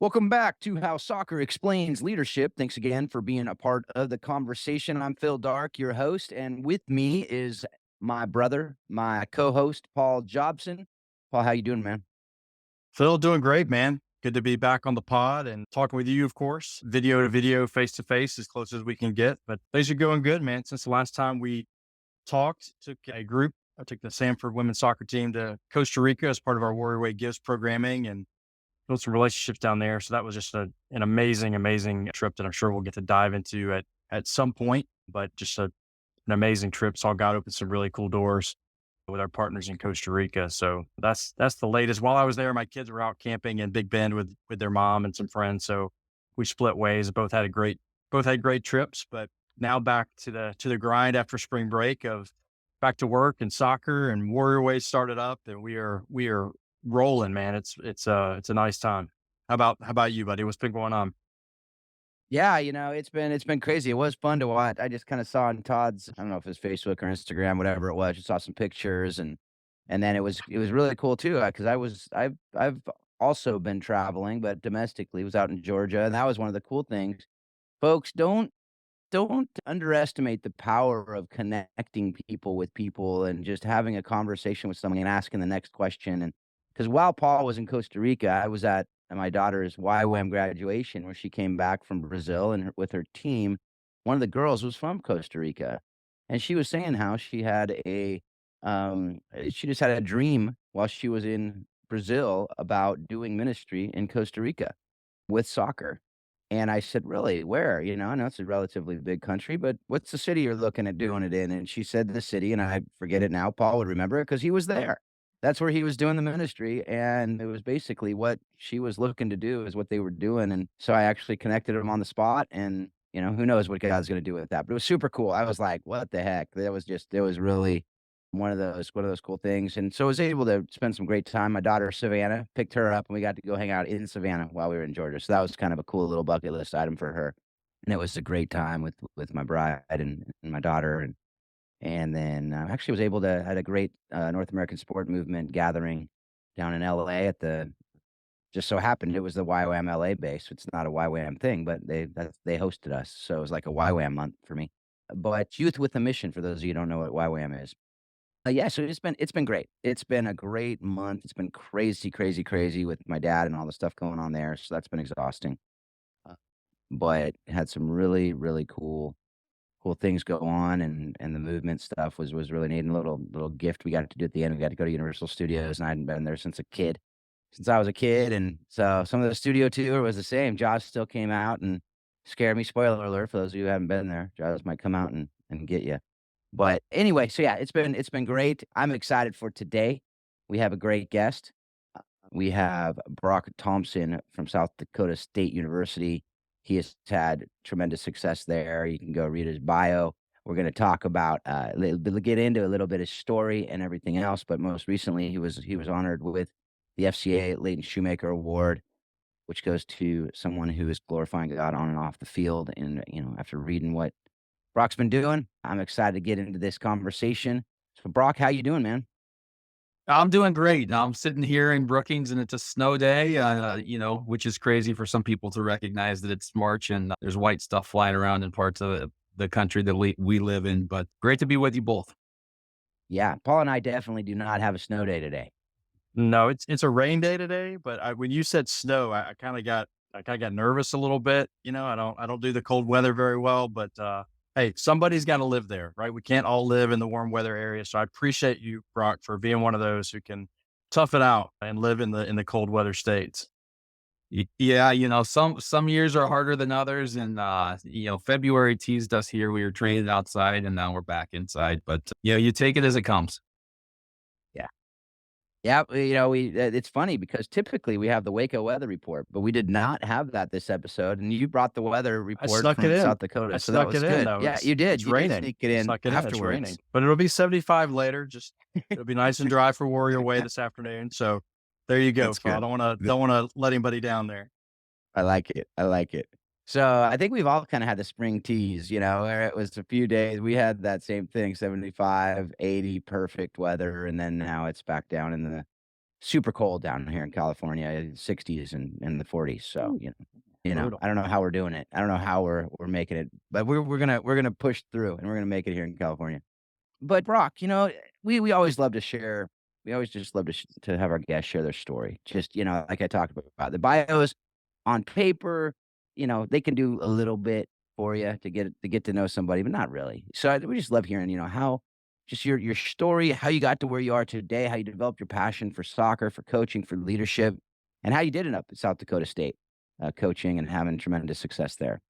Welcome back to How Soccer Explains Leadership. Thanks again for being a part of the conversation. I'm Phil Dark, your host, and with me is my brother, my co-host, Paul Jobson. Paul, how you doing, man? Phil, doing great, man. Good to be back on the pod and talking with you, of course. Video to video, face to face, as close as we can get. But things are going good, man. Since the last time we talked, I took the Sanford women's soccer team to Costa Rica as part of our Warrior Way Gives programming and built some relationships down there. So that was just an amazing, amazing trip that I'm sure we'll get to dive into at some point. But an amazing trip. Saw God open some really cool doors with our partners in Costa Rica. So that's the latest. While I was there, my kids were out camping in Big Bend with their mom and some friends. So we split ways. Both had great trips, but now back to the grind after spring break of back to work and soccer, and Warrior Way started up, and we are rolling, man. It's a nice time. How about you, buddy? What's been going on? Yeah, it's been crazy. It was fun to watch. I just kind of saw on Todd's, I don't know if it's Facebook or Instagram, whatever it was. Just saw some pictures and then it was really cool too because I've also been traveling, but domestically was out in Georgia, and that was one of the cool things. Folks, don't underestimate the power of connecting people with people and just having a conversation with someone and asking the next question. And because while Paul was in Costa Rica, I was at my daughter's YWAM graduation where she came back from Brazil and with her team. One of the girls was from Costa Rica, and she was saying how she just had a dream while she was in Brazil about doing ministry in Costa Rica with soccer. And I said, "Really? Where?" I know it's a relatively big country, but what's the city you're looking at doing it in? And she said the city, and I forget it now. Paul would remember it because he was there. That's where he was doing the ministry, and it was basically what she was looking to do is what they were doing. And so I actually connected him on the spot, and who knows what God's going to do with that. But it was super cool. I was like, "What the heck?" It was really one of those cool things. And so I was able to spend some great time. My daughter Savannah picked her up, and we got to go hang out in Savannah while we were in Georgia. So that was kind of a cool little bucket list item for her. And it was a great time with my bride and my daughter. And then actually was able to had a great North American sport movement gathering down in LA at the just so happened it was the YWAM LA base. It's not a YWAM thing, but they hosted us. So it was like a YWAM month for me. But Youth with a Mission, for those of you who don't know what YWAM is. Yeah, so it's been great. It's been a great month. It's been crazy, crazy, crazy with my dad and all the stuff going on there, so that's been exhausting. Uh, but had some really, really cool things go on, and the movement stuff was really neat, and a little gift we got to do at the end. We got to go to Universal Studios, and I hadn't been there since I was a kid, and so some of the studio tour was the same. Jaws still came out and scared me. Spoiler alert for those of you who haven't been there. Jaws might come out and get you. But anyway, so yeah, it's been great. I'm excited for today. We have a great guest. Uh, we have Brock Thompson from South Dakota State University. He has had tremendous success there. You can go read his bio. We're going to talk about get into a little bit of story and everything else. But most recently, he was honored with the FCA Layton Shoemaker Award, which goes to someone who is glorifying God on and off the field. And after reading what Brock's been doing, I'm excited to get into this conversation. So, Brock, how you doing, man? I'm doing great. I'm sitting here in Brookings and it's a snow day, which is crazy for some people to recognize that it's March and there's white stuff flying around in parts of the country that we live in. But great to be with you both. Yeah, Paul and I definitely do not have a snow day today. No, it's a rain day today, but when you said snow, I kind of got nervous a little bit. I don't do the cold weather very well, but hey, somebody's got to live there, right? We can't all live in the warm weather area. So I appreciate you, Brock, for being one of those who can tough it out and live in the cold weather states. Yeah, some years are harder than others, and February teased us here. We were training outside, and now we're back inside. But you take it as it comes. Yeah. Yeah, it's funny because typically we have the Waco weather report, but we did not have that this episode, and you brought the weather I report snuck it from in. South I Dakota, so that snuck was it in, good. though. Yeah, you did. It's You did raining. sneak it I in snuck it in. It's raining, afterwards. but it'll be 75 later. Just it'll be nice and dry for Warrior Way this afternoon. So there you go, That's Phil. I good. don't wanna let anybody down there. I like it. I like it. So I think we've all kind of had the spring tease, where it was a few days. We had that same thing, 75, 80, perfect weather. And then now it's back down in the super cold down here in California, 60s and the 40s. So, Ooh, I brutal. don't know how we're doing it. I don't know how we're making it, but we're gonna push through and we're gonna make it here in California. But Brock, we always love to share. We always just love to have our guests share their story. Just, like I talked about the bios on paper, they can do a little bit for you to get to know somebody, but not really. So we just love hearing, how just your story, how you got to where you are today, how you developed your passion for soccer, for coaching, for leadership, and how you did it up at South Dakota State, coaching and having tremendous success there.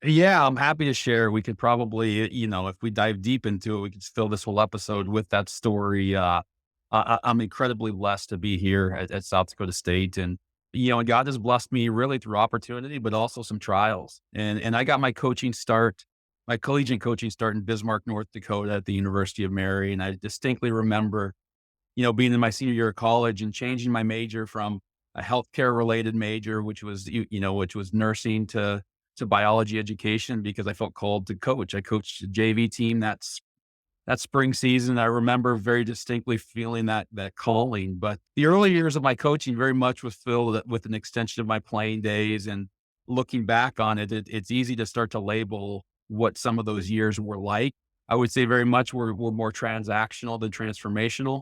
Yeah, I'm happy to share. We could probably, if we dive deep into it, we could fill this whole episode with that story. I'm incredibly blessed to be here at South Dakota State, and God has blessed me really through opportunity, but also some trials. And I got my collegiate coaching start in Bismarck, North Dakota, at the University of Mary, and I distinctly remember, being in my senior year of college and changing my major from a healthcare related major, which was, which was nursing to biology education because I felt called to coach. I coached a JV team that spring season. I remember very distinctly feeling that calling. But the early years of my coaching very much was filled with an extension of my playing days. And looking back on it, it's easy to start to label what some of those years were like. I would say very much we're more transactional than transformational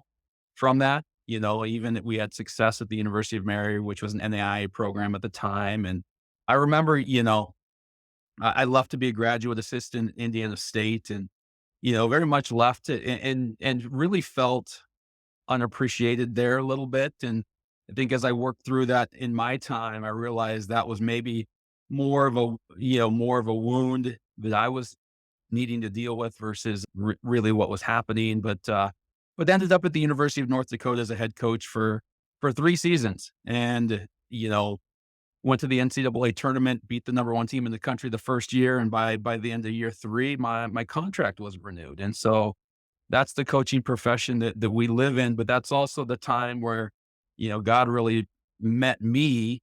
from that. Even we had success at the University of Mary, which was an NAIA program at the time. And I remember, I left to be a graduate assistant in Indiana State and, very much left it and really felt unappreciated there a little bit. And I think as I worked through that in my time, I realized that was maybe more of a wound that I was needing to deal with versus really what was happening. But ended up at the University of North Dakota as a head coach for 3 seasons. And, went to the NCAA tournament, beat the number one team in the country the first year, and by the end of year 3, my contract was renewed. And so that's the coaching profession that we live in, but that's also the time where, God really met me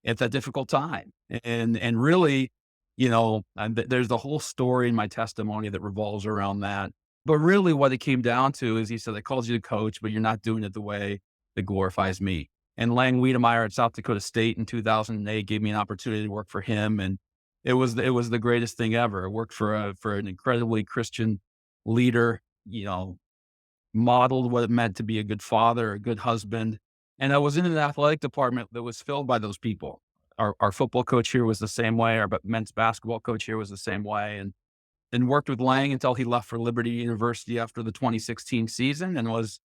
at that difficult time. And really, there's the whole story in my testimony that revolves around that. But really what it came down to is he said, I called you to coach, but you're not doing it the way that glorifies me. And Lang Wiedemeyer at South Dakota State in 2008 gave me an opportunity to work for him. And it was the greatest thing ever. I worked for an incredibly Christian leader, modeled what it meant to be a good father, a good husband. And I was in an athletic department that was filled by those people. Our football coach here was the same way. Our men's basketball coach here was the same way. And worked with Lang until he left for Liberty University after the 2016 season and was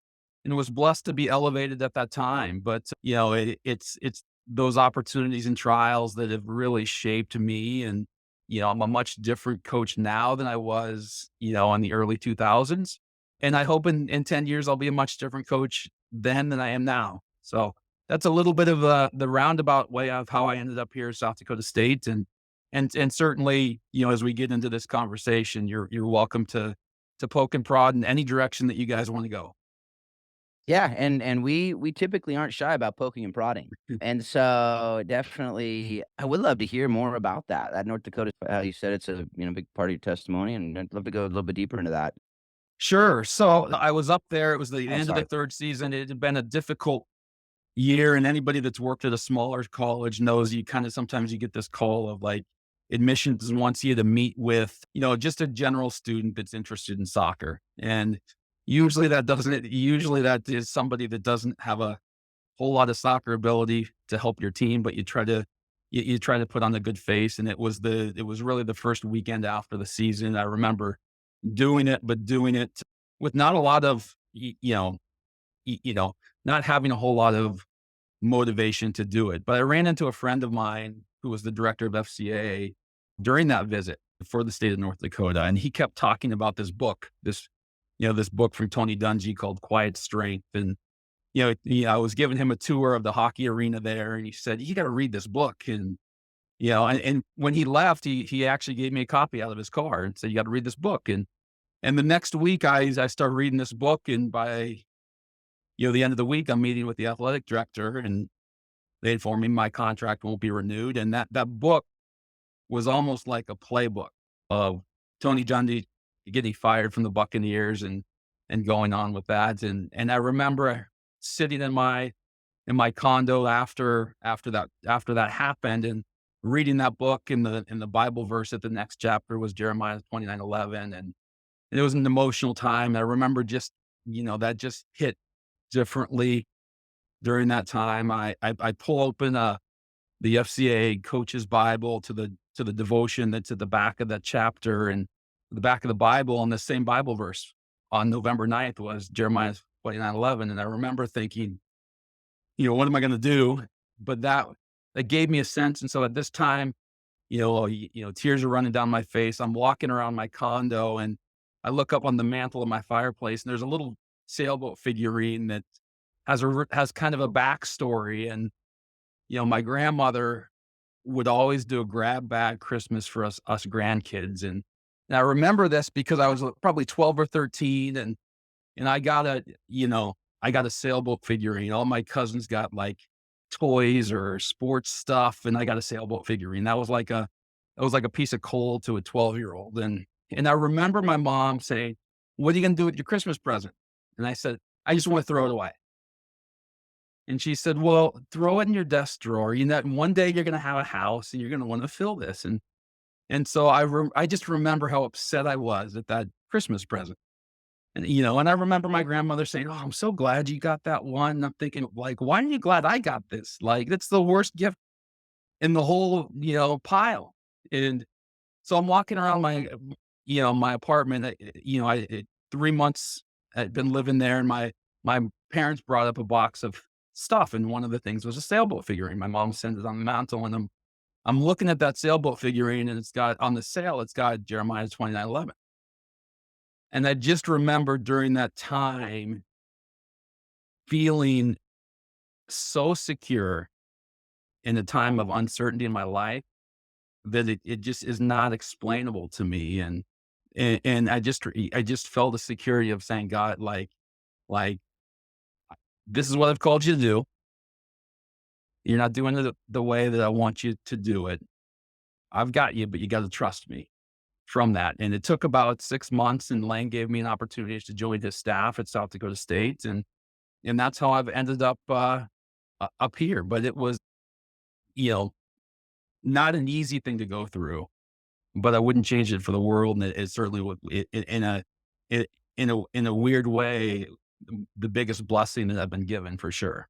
blessed to be elevated at that time. But, it's those opportunities and trials that have really shaped me. And, I'm a much different coach now than I was, in the early 2000s. And I hope in 10 years, I'll be a much different coach then than I am now. So that's a little bit of the roundabout way of how I ended up here at South Dakota State. And certainly, as we get into this conversation, you're welcome to poke and prod in any direction that you guys want to go. Yeah, and we typically aren't shy about poking and prodding. And so definitely I would love to hear more about that. That North Dakota, you said it's a, big part of your testimony, and I'd love to go a little bit deeper into that. Sure. So I was up there. It was the Oh, end of the sorry. third season. It had been a difficult year, and anybody that's worked at a smaller college knows you kind of sometimes you get this call of like admissions wants you to meet with, just a general student that's interested in soccer. And usually that is somebody that doesn't have a whole lot of soccer ability to help your team, but you try to put on a good face. And it was really the first weekend after the season. I remember doing it with not a lot of, not having a whole lot of motivation to do it. But I ran into a friend of mine who was the director of FCA during that visit for the state of North Dakota. And he kept talking about this book from Tony Dungy called Quiet Strength. And, I was giving him a tour of the hockey arena there. And he said, you got to read this book. And when he left, he actually gave me a copy out of his car and said, you got to read this book. And the next week I started reading this book. And by, the end of the week, I'm meeting with the athletic director and they informed me my contract won't be renewed. And that book was almost like a playbook of Tony Dungy getting fired from the Buccaneers and going on with that. And I remember sitting in my condo after that happened, and reading that book, in the Bible verse at the next chapter was Jeremiah 29:11, and it was an emotional time. I remember just, that just hit differently during that time. I pull open the FCA coach's Bible to the devotion that's at the back of that chapter, and the back of the Bible, and the same Bible verse on November 9th was Jeremiah 29:11. And I remember thinking, what am I going to do? But that gave me a sense. And so at this time, tears are running down my face. I'm walking around my condo, and I look up on the mantle of my fireplace, and there's a little sailboat figurine that has kind of a backstory. And, my grandmother would always do a grab bag Christmas for us grandkids. And I remember this because I was probably 12 or 13, and I got a sailboat figurine. All my cousins got like toys or sports stuff, and I got a sailboat figurine. That was like a piece of coal to a 12-year-old. And I remember my mom saying, "What are you going to do with your Christmas present?" And I said, "I just want to throw it away." And she said, "Well, throw it in your desk drawer. One day you're going to have a house, and you're going to want to fill this." And so I just remember how upset I was at that Christmas present. And I remember my grandmother saying, "Oh, I'm so glad you got that one." And I'm thinking, like, why are you glad I got this? Like, that's the worst gift in the whole, pile. And so I'm walking around my apartment. 3 months I'd been living there, and my parents brought up a box of stuff, and one of the things was a sailboat figurine. My mom sent it on the mantle, and I'm looking at that sailboat figurine, and it's got on the sale, it's got Jeremiah 29:11. And I just remember during that time feeling so secure in a time of uncertainty in my life that it just is not explainable to me. And I just felt the security of saying, "God, like this is what I've called you to do. You're not doing it the way that I want you to do it. I've got you, but you got to trust me." From that. And it took about 6 months, and Lane gave me an opportunity to join his staff at South Dakota State. And that's how I've ended up, up here. But it was, you know, not an easy thing to go through, but I wouldn't change it for the world. And it certainly would, it, in a weird way, the biggest blessing that I've been given for sure.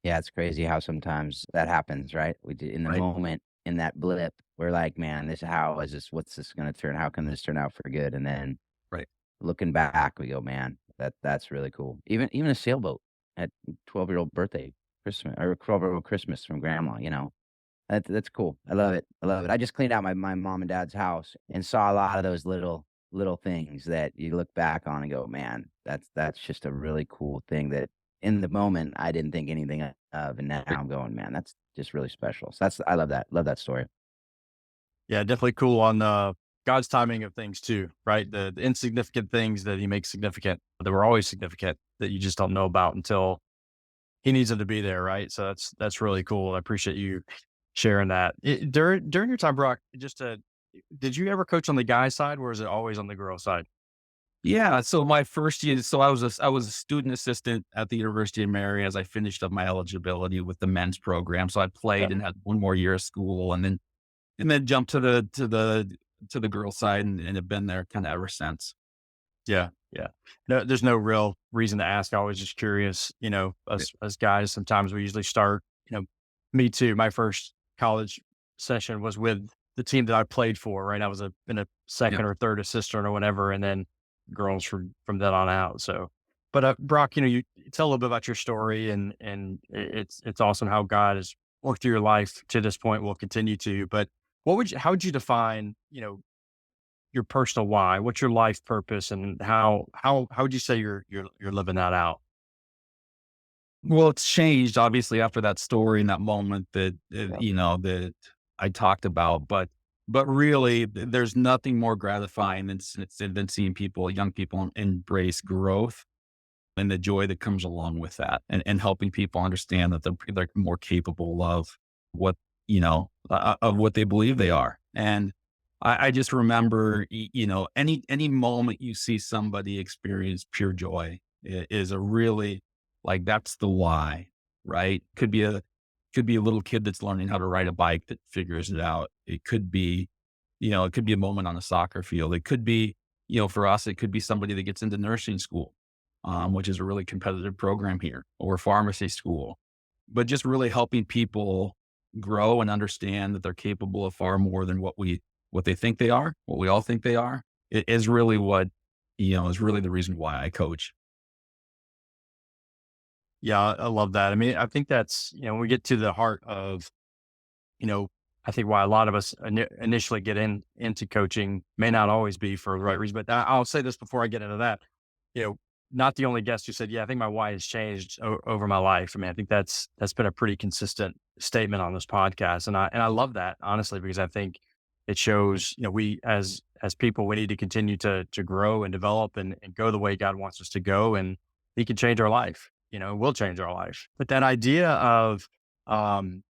Yeah, it's crazy how sometimes that happens, right? In the Right. moment, in that blip, we're like, "Man, what's this gonna turn how can this turn out for good?" And then Right. looking back, we go, "Man, that's really cool." Even a sailboat at 12-year-old birthday Christmas or 12-year-old Christmas from grandma, you know? That's cool. I love it. I love it. I just cleaned out my mom and dad's house and saw a lot of those little things that you look back on and go, "Man, that's just a really cool thing that in the moment I didn't think anything of, and now I'm going, man, that's just really special." So I love that. Love that story. Yeah, definitely cool on God's timing of things too, right? The insignificant things that he makes significant, that were always significant, that you just don't know about until he needs them to be there, right? So that's really cool. I appreciate you sharing that. During your time, Brock, did you ever coach on the guy side, or is it always on the girl side? Yeah. Yeah, so my first year, so I was a student assistant at the University of Mary as I finished up my eligibility with the men's program. So I Yeah. played and had one more year of school, and then jumped to the girl side, and have been there kind of ever since. Yeah, yeah. No, there's no real reason to ask. I was just curious. Yeah. As guys, sometimes we usually start. Me too. My first college session was with the team that I played for. Right, I was in a Yeah. second or third assistant or whatever, and then girls from then on out. So, but Brock, you tell a little bit about your story, and it's awesome how God has worked through your life to this point. Will continue to. But how would you define your personal why? What's your life purpose, and how would you say you're living that out? Well, it's changed obviously after that story and that moment that Yeah. that I talked about, but really, there's nothing more gratifying than seeing young people, embrace growth and the joy that comes along with that, and helping people understand that they're more capable of what of what they believe they are. And I just remember, any moment you see somebody experience pure joy is a really Like that's the why, right? Could be a little kid that's learning how to ride a bike that figures it out. It could be, it could be a moment on a soccer field. It could be, for us, it could be somebody that gets into nursing school, which is a really competitive program here, or pharmacy school, but just really helping people grow and understand that they're capable of far more than what they think they are, what we all think they are. It is really what, is really the reason why I coach. Yeah, I love that. I mean, I think that's, when we get to the heart of, you know, I think why a lot of us initially get into coaching may not always be for the right reason. But I'll say this before I get into that. You know, not the only guest who said, "Yeah, I think my why has changed over my life." I mean, I think that's been a pretty consistent statement on this podcast, and I love that honestly because I think it shows, we as people we need to continue to grow and develop and go the way God wants us to go, and He can change our life. Will change our life. But that idea of um,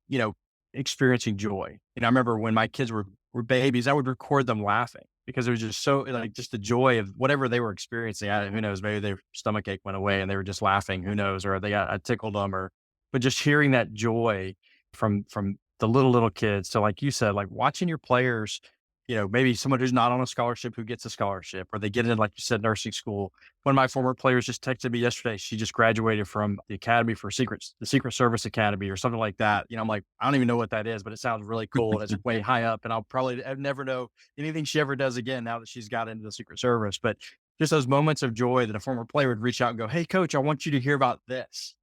you know, experiencing joy. I remember when my kids were babies, I would record them laughing because it was just so like just the joy of whatever they were experiencing. Who knows? Maybe their stomach ache went away and they were just laughing. Who knows? Or I tickled them, but just hearing that joy from the little kids. So, like you said, like watching your players. Maybe someone who's not on a scholarship who gets a scholarship, or they get in, like you said, nursing school. One of my former players just texted me yesterday. She just graduated from the Academy for the Secret Service Academy or something like that. I'm like, I don't even know what that is, but it sounds really cool. And it's way high up. And I'll never know anything she ever does again now that she's got into the Secret Service. But just those moments of joy that a former player would reach out and go, "Hey, coach, I want you to hear about this."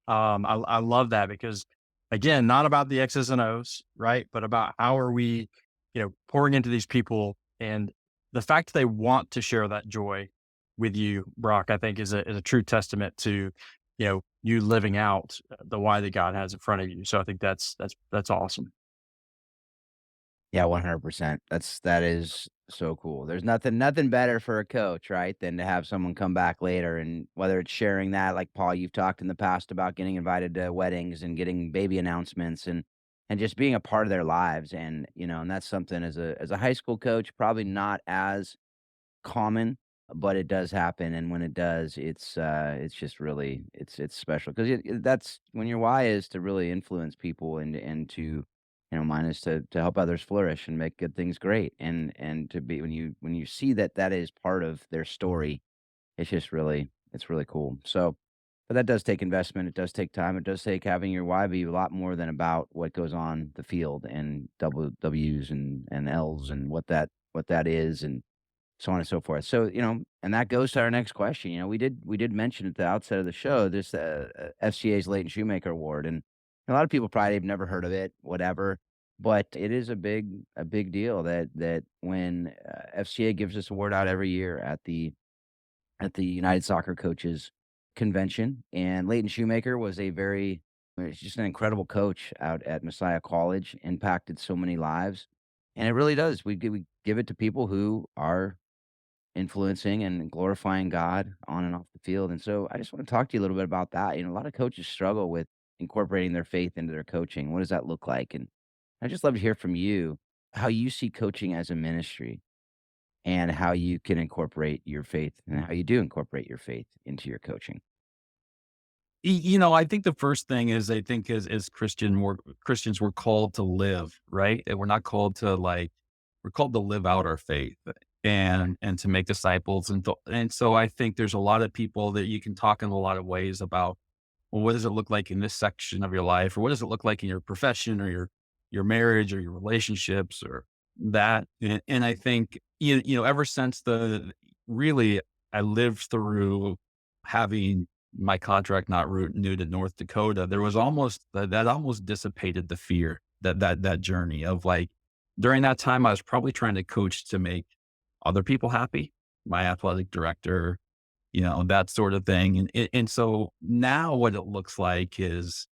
I love that because, again, not about the X's and O's, right? But about how are we, pouring into these people, and the fact that they want to share that joy with you, Brock, I think is a true testament to, you living out the why that God has in front of you. So I think that's awesome. Yeah, 100%. That is so cool. There's nothing better for a coach, right, than to have someone come back later, and whether it's sharing that, like Paul, you've talked in the past about getting invited to weddings and getting baby announcements and just being a part of their lives, and that's something as a high school coach, probably not as common, but it does happen, and when it does, it's just really it's special 'cause that's when your why is to really influence people and to mine is to help others flourish and make good things great, and to be when you see that that is part of their story, it's really cool. So, but that does take investment, it does take time, it does take having your why be a lot more than about what goes on the field and W's and L's and what that is and so on and so forth. So, and that goes to our next question. We did mention at the outset of the show this FCA's Layton Shoemaker Award, and a lot of people probably have never heard of it, whatever. But it is a big deal that when FCA gives this award out every year at the United Soccer Coaches Convention, and Layton Shoemaker was just an incredible coach out at Messiah College, impacted so many lives, and it really does. We give it to people who are influencing and glorifying God on and off the field. And so I just want to talk to you a little bit about that. A lot of coaches struggle with incorporating their faith into their coaching. What does that look like? And I just love to hear from you how you see coaching as a ministry and how you can incorporate your faith and how you do incorporate your faith into your coaching. I think the first thing is I think as Christians, we're called to live, right? And we're not called to we're called to live out our faith and to make disciples. And so I think there's a lot of people that you can talk in a lot of ways about, well, what does it look like in this section of your life? Or what does it look like in your profession or your marriage or your relationships or that? And I think, ever since really, I lived through having my contract not renewed in North Dakota, there was almost that almost dissipated the fear that journey of during that time, I was probably trying to coach to make other people happy, my athletic director, that sort of thing. And so now what it looks like is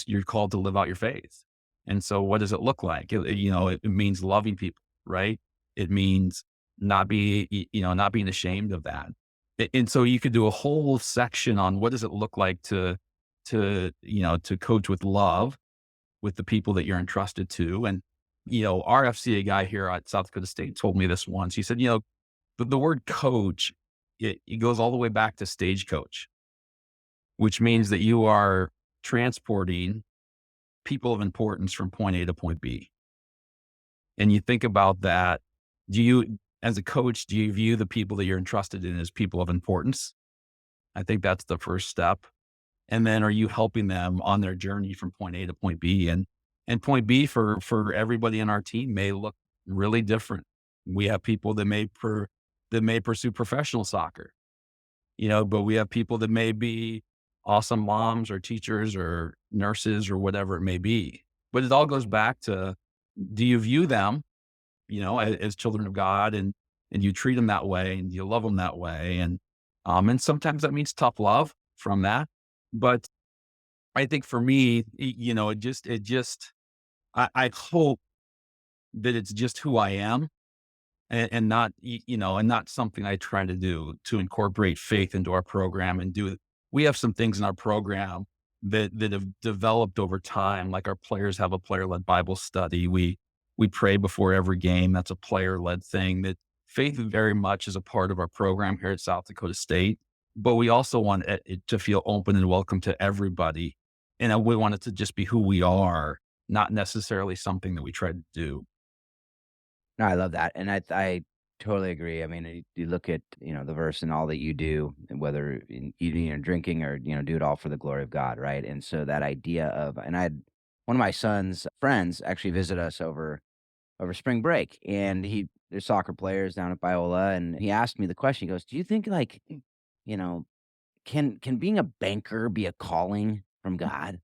you're called to live out your faith. And so what does it look like? It means loving people, right? It means not being ashamed of that. And so you could do a whole section on what does it look like to coach with love with the people that you're entrusted to. And, our FCA guy here at South Dakota State told me this once. He said, the word coach it goes all the way back to stagecoach, which means that you are transporting people of importance from point A to point B. And you think about that. As a coach, do you view the people that you're entrusted in as people of importance? I think that's the first step. And then are you helping them on their journey from point A to point B? And point B for everybody in our team may look really different. We have people that may pursue professional soccer, but we have people that may be awesome moms or teachers or nurses or whatever it may be. But it all goes back to, do you view them, as children of God, and you treat them that way and you love them that way. And sometimes that means tough love from that. But I think for me, I hope that it's just who I am, and not, and not something I try to do to incorporate faith into our program and do it. We have some things in our program that have developed over time. Like our players have a player-led Bible study. We pray before every game. That's a player-led thing. That faith very much is a part of our program here at South Dakota State, but we also want it to feel open and welcome to everybody. And we want it to just be who we are, not necessarily something that we try to do. No, I love that, and I totally agree. I mean, you look at, the verse and all that you do, and whether in eating or drinking or, do it all for the glory of God, right? And so that idea of, and I had one of my son's friends actually visit us over spring break, and they're soccer players down at Biola, and he asked me the question. He goes, "Do you think like, you know, can being a banker be a calling from God?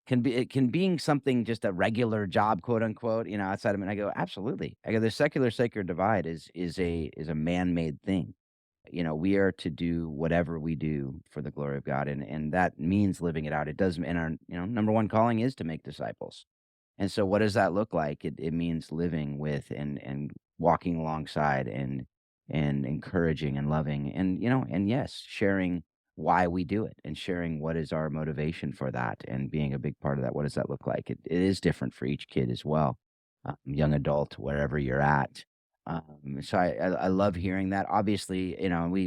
Can being something just a regular job, quote unquote, outside of it?" And I go, "Absolutely." I go, "The secular sacred divide is a man-made thing. We are to do whatever we do for the glory of God, and that means living it out. It does, and our, number one calling is to make disciples. And so what does that look like? It means living with and walking alongside and encouraging and loving and, and yes, sharing why we do it and sharing what is our motivation for that and being a big part of that. What does that look like? It is different for each kid as well, young adult, wherever you're at. So I love hearing that. Obviously,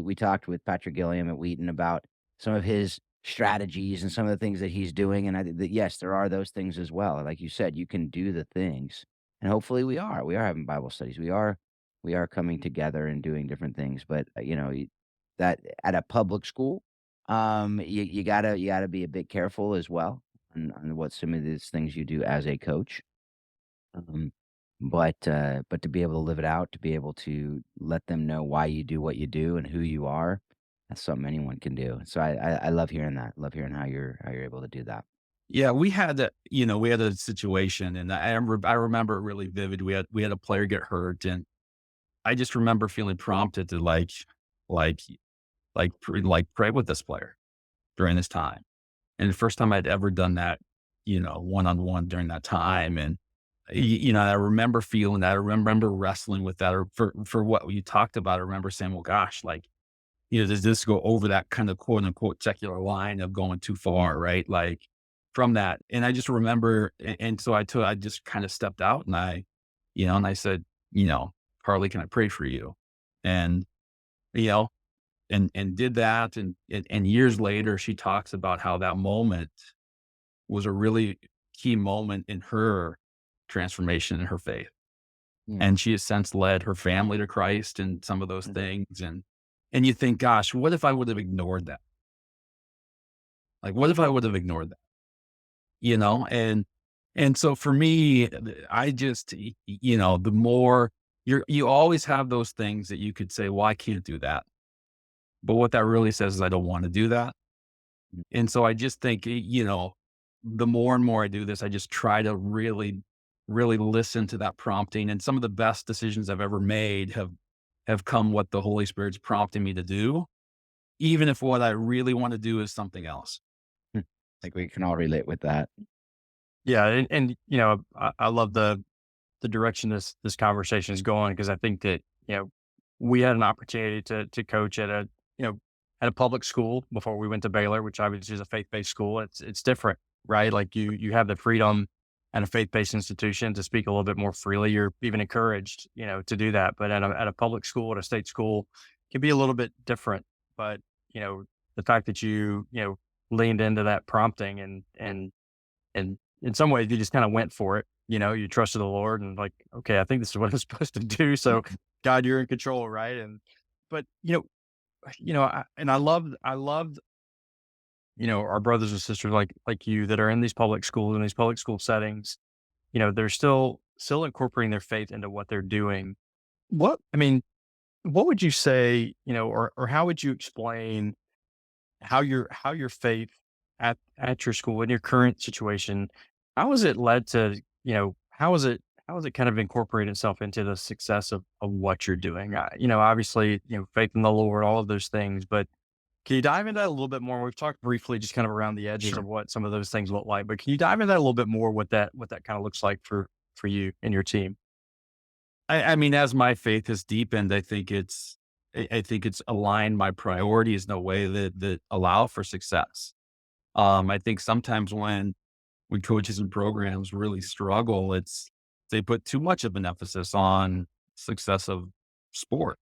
we talked with Patrick Gilliam at Wheaton about some of his strategies and some of the things that he's doing. And I think that, yes, there are those things as well. Like you said, you can do the things, and hopefully we are having Bible studies. We are coming together and doing different things. But that at a public school, you gotta be a bit careful as well on what some of these things you do as a coach. Um, but to be able to live it out, to be able to let them know why you do what you do and who you are, that's something anyone can do. So I love hearing that. Love hearing how you're able to do that. Yeah, we had a situation, and I remember it really vivid. We had a player get hurt, and I just remember feeling prompted to like pray with this player during this time. And the first time I'd ever done that, one on one during that time, and I remember feeling that. I remember wrestling with that, or for what you talked about. I remember saying, "Well, gosh, does this go over that kind of quote unquote secular line of going too far?" Right? Like from that. And I just remember, and so I just kind of stepped out, and I said, "Carly, can I pray for you?" And, you know, and did that. And years later, she talks about how that moment was a really key moment in her transformation in her faith. Yeah. And she has since led her family to Christ and some of those Mhm. things. And you think, gosh, what if I would have ignored that? Like, what if I would have ignored that? And so for me, I just, the more you always have those things that you could say, well, I can't do that. But what that really says is I don't want to do that. Mm. And so I just think, the more and more I do this, I just try to really, really listen to that prompting. And some of the best decisions I've ever made have come what the Holy Spirit's prompting me to do, even if what I really want to do is something else. I think we can all relate with that. Yeah, and I love the direction this conversation is going, because I think that we had an opportunity to coach at a at a public school before we went to Baylor, which obviously is a faith based school. It's different, right? Like you have the freedom at a faith based institution to speak a little bit more freely. You're even encouraged, to do that. But at a public school, at a state school, it can be a little bit different. but the fact that you leaned into that prompting and in some ways you just kind of went for it. You trusted the Lord and like, okay, I think this is what I'm supposed to do. So God, you're in control, right? But I loved our brothers and sisters like you that are in these public schools and these public school settings. They're still incorporating their faith into what they're doing. What would you say, or how would you explain how your faith at your school in your current situation, how has it led to, how has it kind of incorporated itself into the success of what you're doing? Obviously, faith in the Lord, all of those things, but can you dive into that a little bit more? We've talked briefly just kind of around the edges of Sure. what some of those things look like, but can you dive into that a little bit more, what that kind of looks like for you and your team? I mean, as my faith has deepened, I think it's aligned my priorities in a way that allow for success. I think sometimes when coaches and programs really struggle, they put too much of an emphasis on success of sport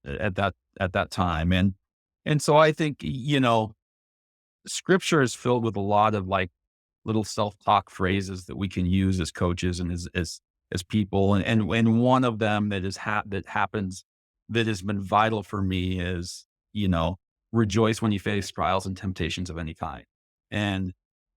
at that time. And so I think, scripture is filled with a lot of like little self-talk phrases that we can use as coaches and as people. And one of them that happens that has been vital for me is, rejoice when you face trials and temptations of any kind. And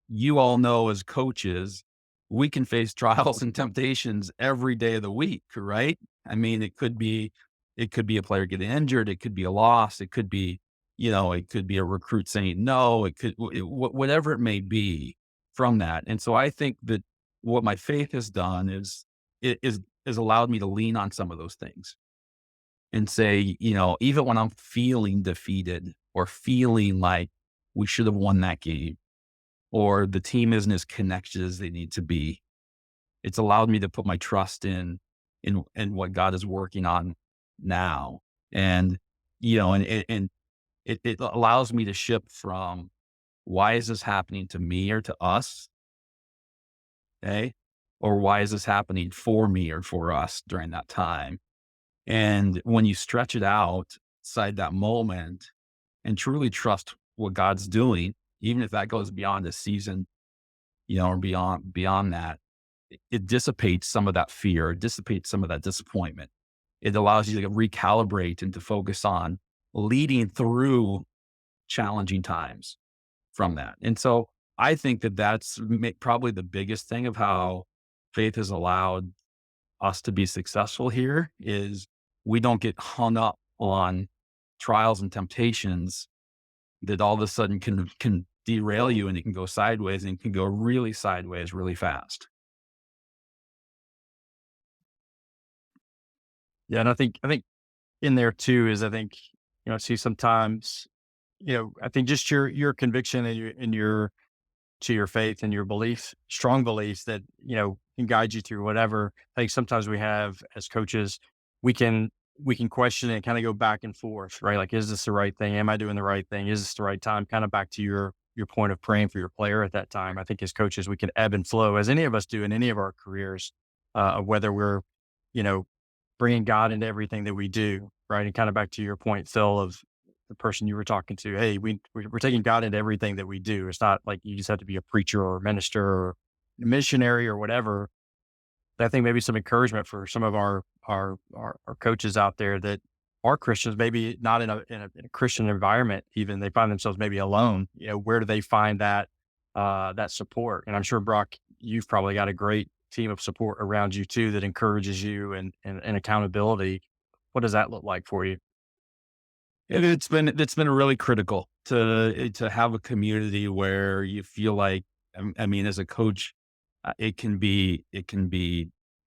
you all know as coaches, we can face trials and temptations every day of the week, right? I mean, it could be a player getting injured. It could be a loss. It could be, it could be a recruit saying no. Whatever it may be from that. And so I think that what my faith has done is allowed me to lean on some of those things and say, even when I'm feeling defeated or feeling like we should have won that game or the team isn't as connected as they need to be, it's allowed me to put my trust in what God is working on now. And, it allows me to shift from why is this happening to me or to us? Okay. Or why is this happening for me or for us during that time? And when you stretch it out inside that moment and truly trust what God's doing, even if that goes beyond a season, or beyond that, it dissipates some of that fear, it dissipates some of that disappointment. It allows you to recalibrate and to focus on leading through challenging times from that. And so I think that that's probably the biggest thing of how faith has allowed us to be successful here is we don't get hung up on trials and temptations that all of a sudden can derail you and it can go sideways and it can go really sideways really fast. Yeah, and I think in there too is I think I see sometimes I think just your conviction and your to your faith and your belief, strong beliefs that, can guide you through whatever. I think sometimes we have as coaches, we can question and kind of go back and forth, right? Like, is this the right thing? Am I doing the right thing? Is this the right time? Kind of back to your point of praying for your player at that time. I think as coaches, we can ebb and flow as any of us do in any of our careers, of whether we're, you know, bringing God into everything that we do, right? And kind of back to your point, Phil, of the person you were talking to. Hey, we're taking God into everything that we do. It's not like you just have to be a preacher or a minister or a missionary or whatever. I think maybe some encouragement for some of our coaches out there that are Christians, maybe not in a Christian environment, even they find themselves maybe alone. Where do they find that support? And I'm sure, Brock, you've probably got a great team of support around you too that encourages you and accountability. What does that look like for you? It's been really critical to have a community where you feel like, I mean, as a coach, it can be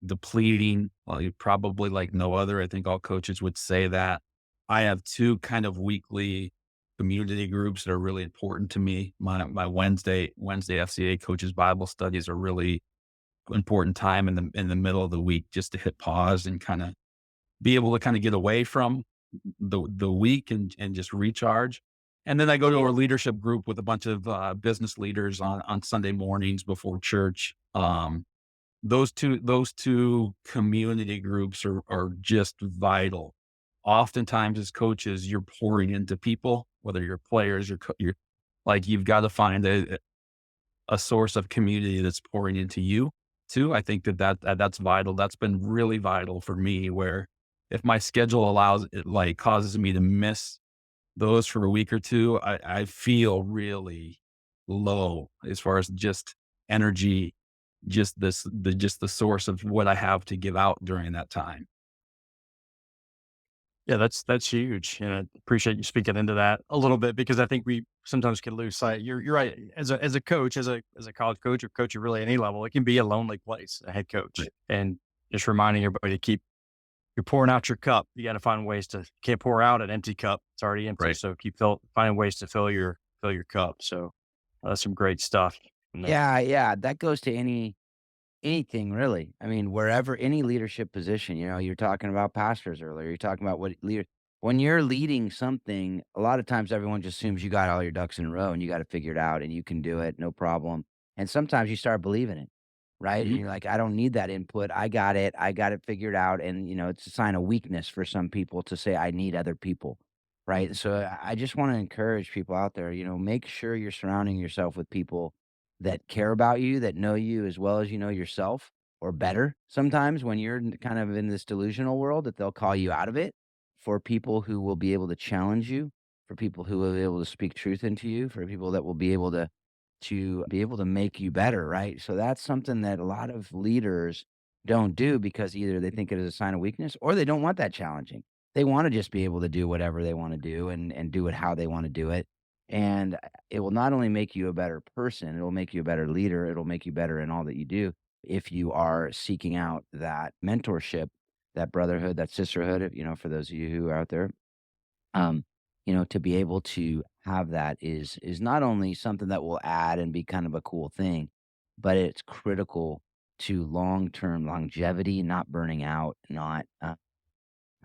depleting, probably like no other. I think all coaches would say that. I have two kind of weekly community groups that are really important to me. My Wednesday FCA coaches Bible studies are really important time in the middle of the week just to hit pause and kind of be able to kind of get away from the week and just recharge. And then I go to our leadership group with a bunch of business leaders on Sunday mornings before church. Those two community groups are just vital. Oftentimes as coaches, you're pouring into people whether you're players, you're like, you've got to find a source of community that's pouring into you too. I think that's vital. That's been really vital for me, where if my schedule allows it, like causes me to miss those for a week or two, I feel really low as far as just energy, just the source of what I have to give out during that time. Yeah, that's huge, and I appreciate you speaking into that a little bit because I think we sometimes can lose sight. You're right. As a coach, as a college coach or coach at really any level, it can be a lonely place, a head coach, Right. and just reminding everybody to keep you're pouring out your cup. You got to find ways to can't pour out an empty cup. It's already empty. Right. So finding ways to fill your cup. So that's some great stuff. And Yeah, yeah, that goes to anything really. I mean, wherever any leadership position, you're talking about pastors earlier. You're talking about what leader when you're leading something, a lot of times everyone just assumes you got all your ducks in a row and you got to figure it out and you can do it, no problem. And sometimes you start believing it, right? And Mhm. you're like, I don't need that input. I got it. I got it figured out. And it's a sign of weakness for some people to say I need other people. Right. So I just want to encourage people out there, make sure you're surrounding yourself with people that care about you, that know you as well as you know yourself, or better sometimes when you're kind of in this delusional world, that they'll call you out of it, for people who will be able to challenge you, for people who will be able to speak truth into you, for people that will be able to make you better, right? So that's something that a lot of leaders don't do because either they think it is a sign of weakness or they don't want that challenging. They want to just be able to do whatever they want to do and do it how they want to do it. And it will not only make you a better person, it'll make you a better leader, it'll make you better in all that you do if you are seeking out that mentorship, that brotherhood, that sisterhood, for those of you who are out there. Um, to be able to have that is not only something that will add and be kind of a cool thing, but it's critical to long-term longevity, not burning out, not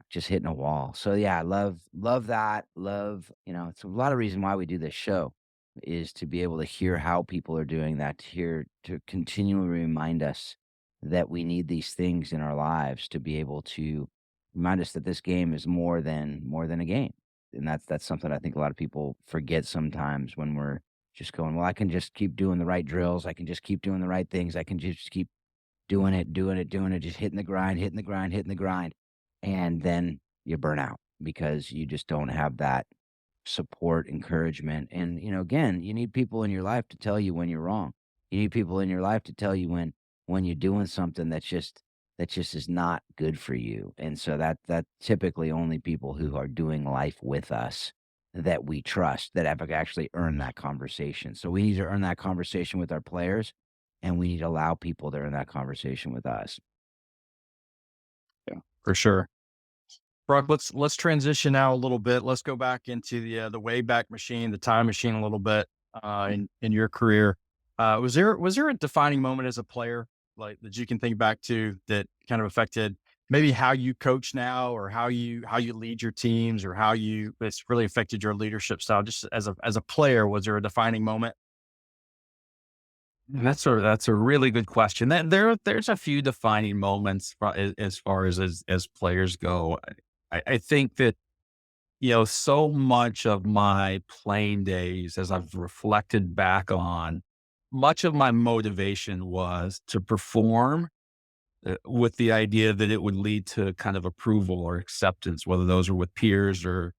just hitting a wall. So yeah, I love that. Love, it's a lot of reason why we do this show is to be able to hear how people are doing that, to continually remind us that we need these things in our lives to be able to remind us that this game is more than a game. And that's something I think a lot of people forget sometimes when we're just going, well, I can just keep doing the right drills, I can just keep doing the right things, I can just keep doing it, just hitting the grind, hitting the grind, hitting the grind. And then you burn out because you just don't have that support, encouragement. And, again, you need people in your life to tell you when you're wrong. You need people in your life to tell you when you're doing something that just is not good for you. And so that typically only people who are doing life with us that we trust that have actually earned that conversation. So we need to earn that conversation with our players and we need to allow people to earn that conversation with us. yeah, for sure. Brock, let's transition now a little bit. Let's go back into the Wayback Machine, the time machine, a little bit in your career. Was there a defining moment as a player like that you can think back to that kind of affected maybe how you coach now, or how you lead your teams, or it's really affected your leadership style? Just as a player, was there a defining moment? That's a really good question. There's a few defining moments as far as players go. I think that so much of my playing days, as I've reflected back on, much of my motivation was to perform with the idea that it would lead to kind of approval or acceptance, whether those are with peers or,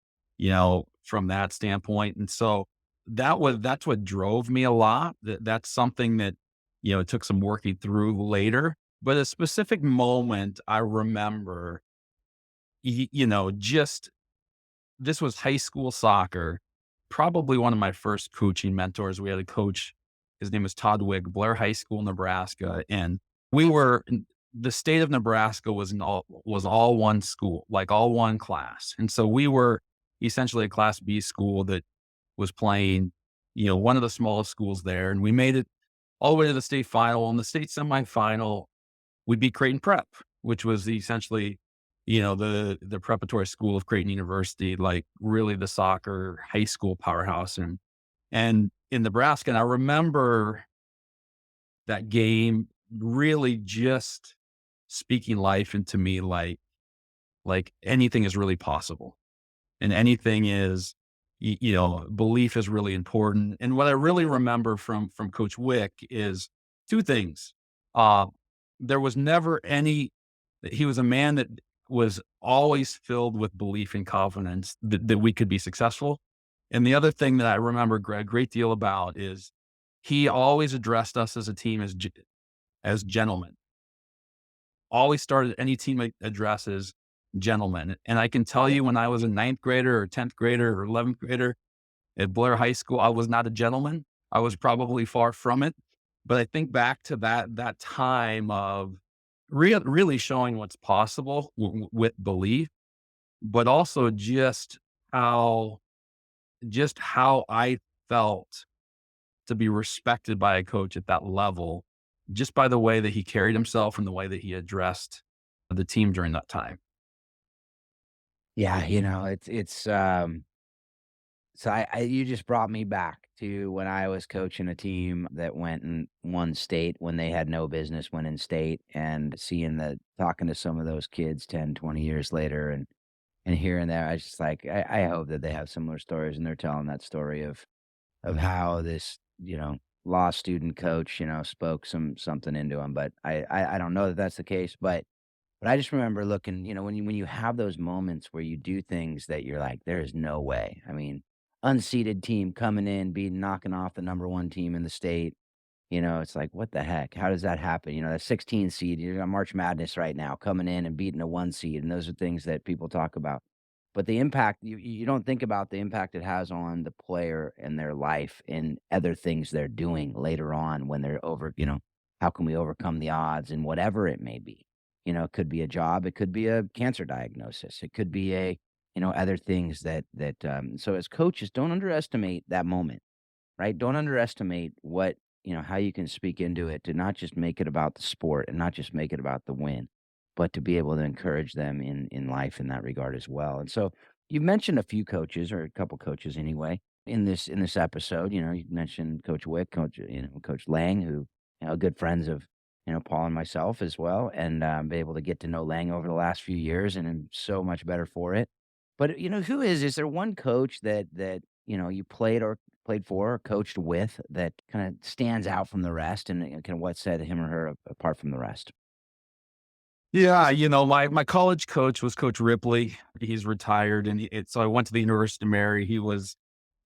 from that standpoint. And so that's what drove me a lot. That's something that, it took some working through later. But a specific moment I remember, just this was high school soccer, probably one of my first coaching mentors. We had a coach, his name was Todd Wigg, Blair High School, Nebraska. And the state of Nebraska was all one school, like all one class. And so we were essentially a class B school that was playing, one of the smallest schools there. And we made it all the way to the state final. In the state semifinal, we beat Creighton Prep, which was essentially, the preparatory school of Creighton University, like really the soccer high school powerhouse and in Nebraska. And I remember that game really just speaking life into me, like anything is really possible and anything is belief is really important. And what I really remember from Coach Wick is two things. Uh, there was never any, he was a man that was always filled with belief and confidence that we could be successful. And the other thing that I remember a great deal about is he always addressed us as a team as gentlemen. Always started any team address as gentlemen. And I can tell you when I was a ninth grader or 10th grader or 11th grader at Blair High School, I was not a gentleman. I was probably far from it. But I think back to that time of really showing what's possible with belief, but also just how I felt to be respected by a coach at that level, just by the way that he carried himself and the way that he addressed the team during that time. Yeah, so I you just brought me back to when I was coaching a team that went and won state when they had no business winning state, and seeing talking to some of those kids 10, 20 years later, and hearing that, I was just like, I hope that they have similar stories and they're telling that story of how this, law student coach, spoke something into him. But I don't know that that's the case, but I just remember looking, when you have those moments where you do things that you're like, there is no way. I mean, unseeded team coming in, knocking off the number one team in the state. It's like, what the heck? How does that happen? That 16 seed, you're on March Madness right now, coming in and beating a one seed. And those are things that people talk about. But the impact, you don't think about the impact it has on the player and their life and other things they're doing later on when they're over, how can we overcome the odds and whatever it may be? It could be a job, it could be a cancer diagnosis, it could be other things so as coaches, don't underestimate that moment, right? Don't underestimate how you can speak into it to not just make it about the sport and not just make it about the win, but to be able to encourage them in life in that regard as well. And so you mentioned a few coaches or a couple coaches anyway in this episode. You mentioned Coach Wick, Coach Lang, who good friends of Paul and myself as well, and be able to get to know Lang over the last few years, and I'm so much better for it. But is there one coach that you played for or coached with that kind of stands out from the rest, and kind of what set him or her apart from the rest? Yeah, my college coach was Coach Ripley. He's retired, and so I went to the University of Mary. He was,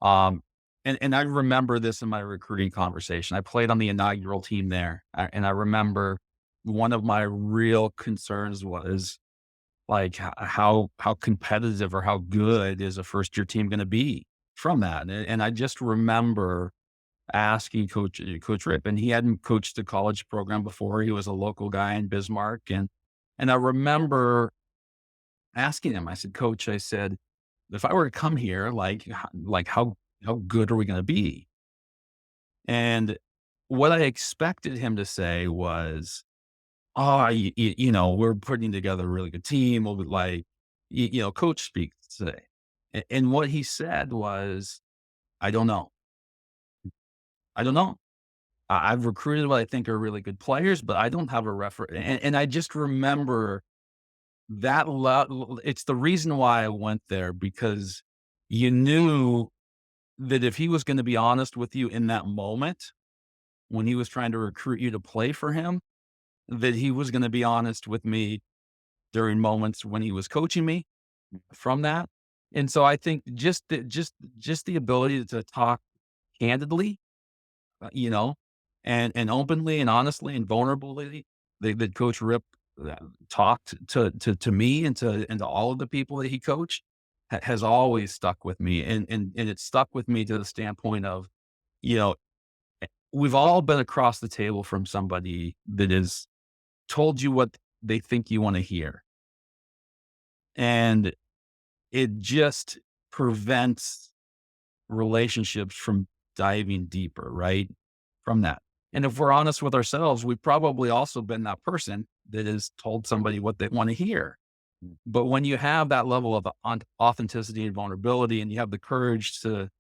um, and I remember this in my recruiting conversation. I played on the inaugural team there, and I remember one of my real concerns was like how competitive or how good is a first year team going to be from that. And I just remember asking Coach Rip, and he hadn't coached a college program before. He was a local guy in Bismarck, and I remember asking him. I said, Coach, I said, if I were to come here, like how good are we going to be? And what I expected him to say was, oh, we're putting together a really good team. We'll be like, coach speaks today. And what he said was, I don't know. I don't know. I've recruited what I think are really good players, but I don't have a reference. And I just remember that it's the reason why I went there, because you knew that if he was going to be honest with you in that moment, when he was trying to recruit you to play for him, that he was going to be honest with me during moments when he was coaching me from that. And so I think just the ability to talk candidly, you know, and openly and honestly and vulnerably, that Coach Rip talked to me and to all of the people that he coached has always stuck with me, and it stuck with me to the standpoint of, you know, we've all been across the table from somebody that has told you what they think you want to hear, and it just prevents relationships from diving deeper, right? From that. And if we're honest with ourselves, we've probably also been that person that has told somebody what they want to hear. Mm. But when you have that level of authenticity and vulnerability, and you have the courage to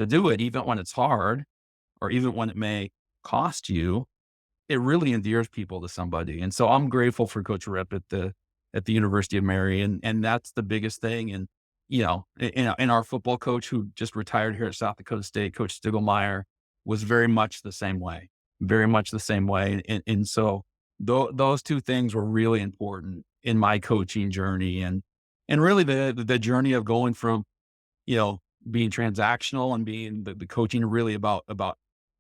do it, even when it's hard, or even when it may cost you, it really endears people to somebody. And so I'm grateful for Coach Rip at the University of Mary, and that's the biggest thing. And and our football coach who just retired here at South Dakota State, Coach Stiglmeyer, was very much the same way, very much the same way. And so those two things were really important in my coaching journey, and really the journey of going from, being transactional and being the coaching really about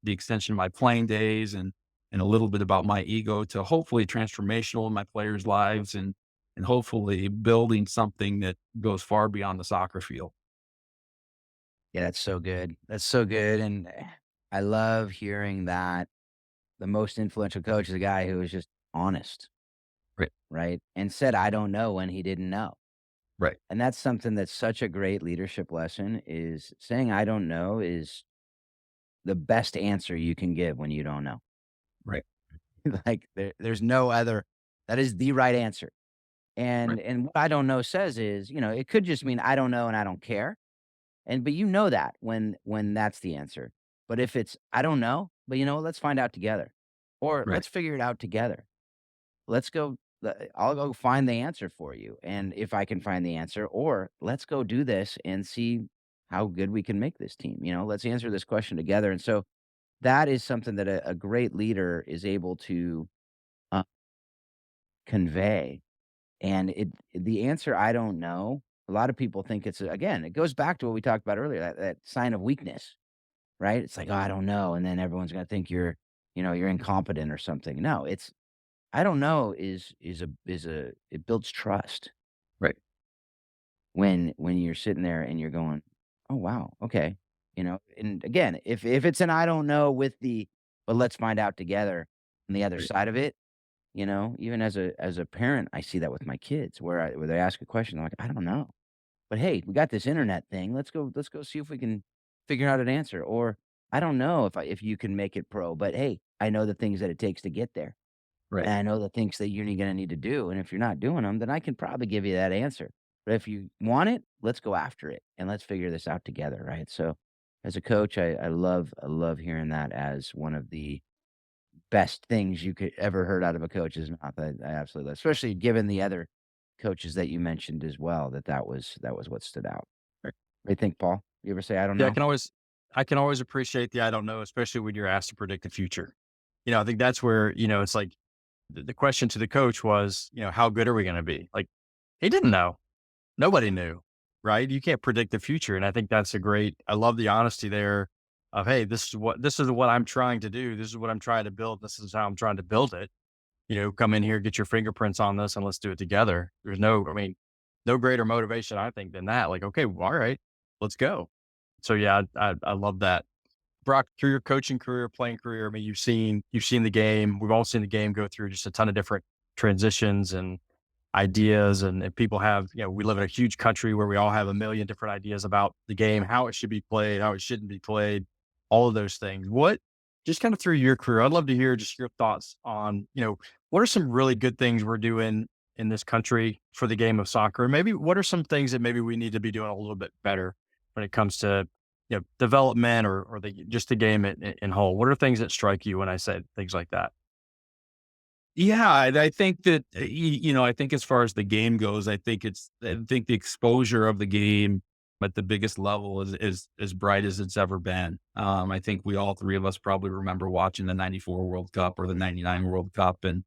the extension of my playing days and a little bit about my ego to hopefully transformational in my players' lives and hopefully building something that goes far beyond the soccer field. Yeah, that's so good. That's so good, and I love hearing that the most influential coach is a guy who is just honest, Right. right? And said, "I don't know," when he didn't know. Right. And that's something that's such a great leadership lesson is saying, "I don't know," is the best answer you can give when you don't know. Right. Like, there's no other that is the right answer. Right. And what "I don't know" says is, it could just mean, "I don't know and I don't care." But you know that when that's the answer. But if it's, "I don't know, but let's find out together," or Right. "Let's figure it out together. Let's go I'll go find the answer for you, and if I can find the answer, or let's go do this and see how good we can make this team, let's answer this question together." And so that is something that a great leader is able to, uh, convey. And the answer, "I don't know," a lot of people think it's, again, it goes back to what we talked about earlier, that sign of weakness, right? It's like, "Oh, I don't know," and then everyone's gonna think you're incompetent or something. No, it's, "I don't know," is a it builds trust Right. when you're sitting there and you're going, "Oh, wow, okay." And again, if it's an "I don't know" with the, "But let's find out together" on the other Right. side of it, even as a parent, I see that with my kids where they ask a question, they're like, "I don't know. But hey, we got this internet thing. Let's go see if we can figure out an answer." Or, "I don't know if you can make it pro, but hey, I know the things that it takes to get there. Right. And I know the things that you're gonna need to do. And if you're not doing them, then I can probably give you that answer. But if you want it, let's go after it and let's figure this out together." Right. So as a coach, I love hearing that as one of the best things you could ever heard out of a coach's mouth. I absolutely love, especially given the other coaches that you mentioned as well, that was what stood out. Right. What do you think, Paul? You ever say, "I don't Yeah, know"? I can always appreciate the I don't know, especially when you're asked to predict the future. I think that's where, it's like the question to the coach was, how good are we going to be? Like he didn't know. Nobody knew, right? You can't predict the future. And I think that's I love the honesty there of, hey, this is what I'm trying to do. This is what I'm trying to build. This is how I'm trying to build it. Come in here, get your fingerprints on this and let's do it together. No greater motivation, I think, than that. Like, okay, well, all right, let's go. So yeah, I love that. Brock, through your coaching career, playing career, I mean, you've seen the game. We've all seen the game go through just a ton of different transitions and ideas, and people have, we live in a huge country where we all have a million different ideas about the game, how it should be played, how it shouldn't be played, all of those things. What, just kind of through your career, I'd love to hear just your thoughts on, what are some really good things we're doing in this country for the game of soccer? And maybe what are some things that maybe we need to be doing a little bit better when it comes to, development or just the game in whole? What are things that strike you when I said things like that? Yeah, and I think that, I think as far as the game goes, I think the exposure of the game at the biggest level is as bright as it's ever been. I think we all three of us probably remember watching the '94 World Cup or the '99 World Cup, and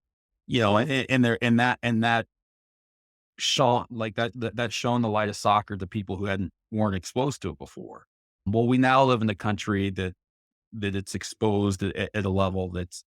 that shone like that shone the light of soccer to people who weren't exposed to it before. Well, we now live in a country that it's exposed at a level that's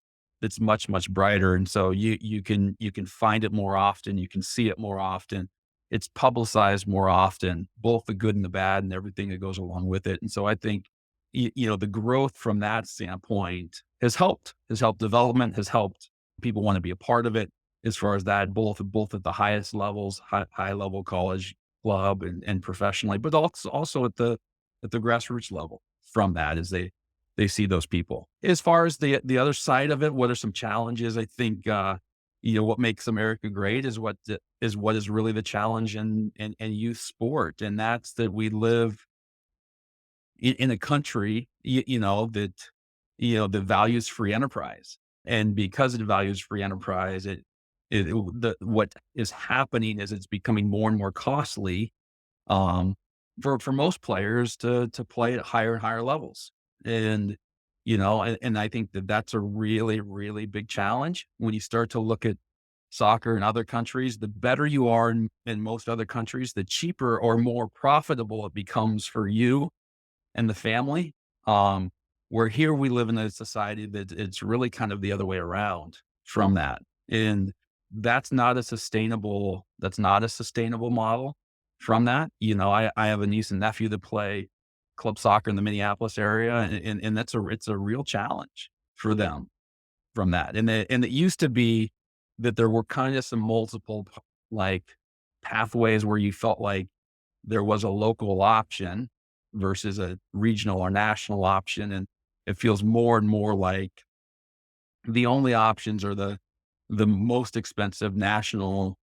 much, much brighter. And so you can find it more often. You can see it more often. It's publicized more often, both the good and the bad and everything that goes along with it. And so I think, the growth from that standpoint has helped development, has helped people want to be a part of it as far as that, both at the highest levels, high level college, club and professionally, but also at the grassroots level from that as they see those people. As far as the other side of it, what are some challenges? I think, what makes America great is what is really the challenge in youth sport. And that's that we live in a country, that values free enterprise. And because it values free enterprise, what is happening is it's becoming more and more costly, for most players to play at higher and higher levels. And, and I think that that's a really, really big challenge when you start to look at soccer in other countries. The better you are in most other countries, the cheaper or more profitable it becomes for you and the family. Where here we live in a society that it's really kind of the other way around from that. And that's not a sustainable model from that. I have a niece and nephew that play club soccer in the Minneapolis area, and it's a real challenge for them from that. And it used to be that there were kind of some multiple like pathways where you felt like there was a local option versus a regional or national option. And it feels more and more like the only options are the most expensive national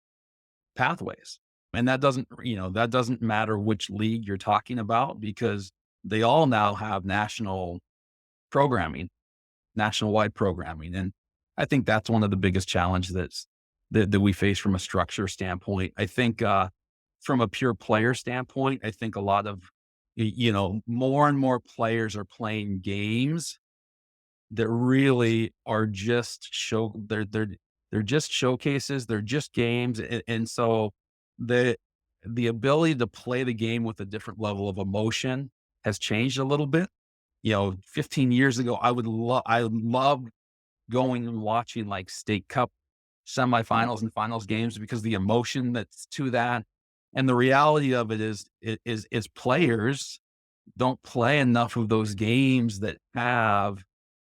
pathways. And that doesn't matter which league you're talking about, because they all now have programming, national wide programming. And I think that's one of the biggest challenges that we face from a structure standpoint. I think, from a pure player standpoint, I think a lot of, more and more players are playing games that really are just they're just showcases. They're just games. And so the ability to play the game with a different level of emotion has changed a little bit. 15 years ago, I loved going and watching like state cup semifinals and finals games, because the emotion that's to that. And the reality of it is players don't play enough of those games that have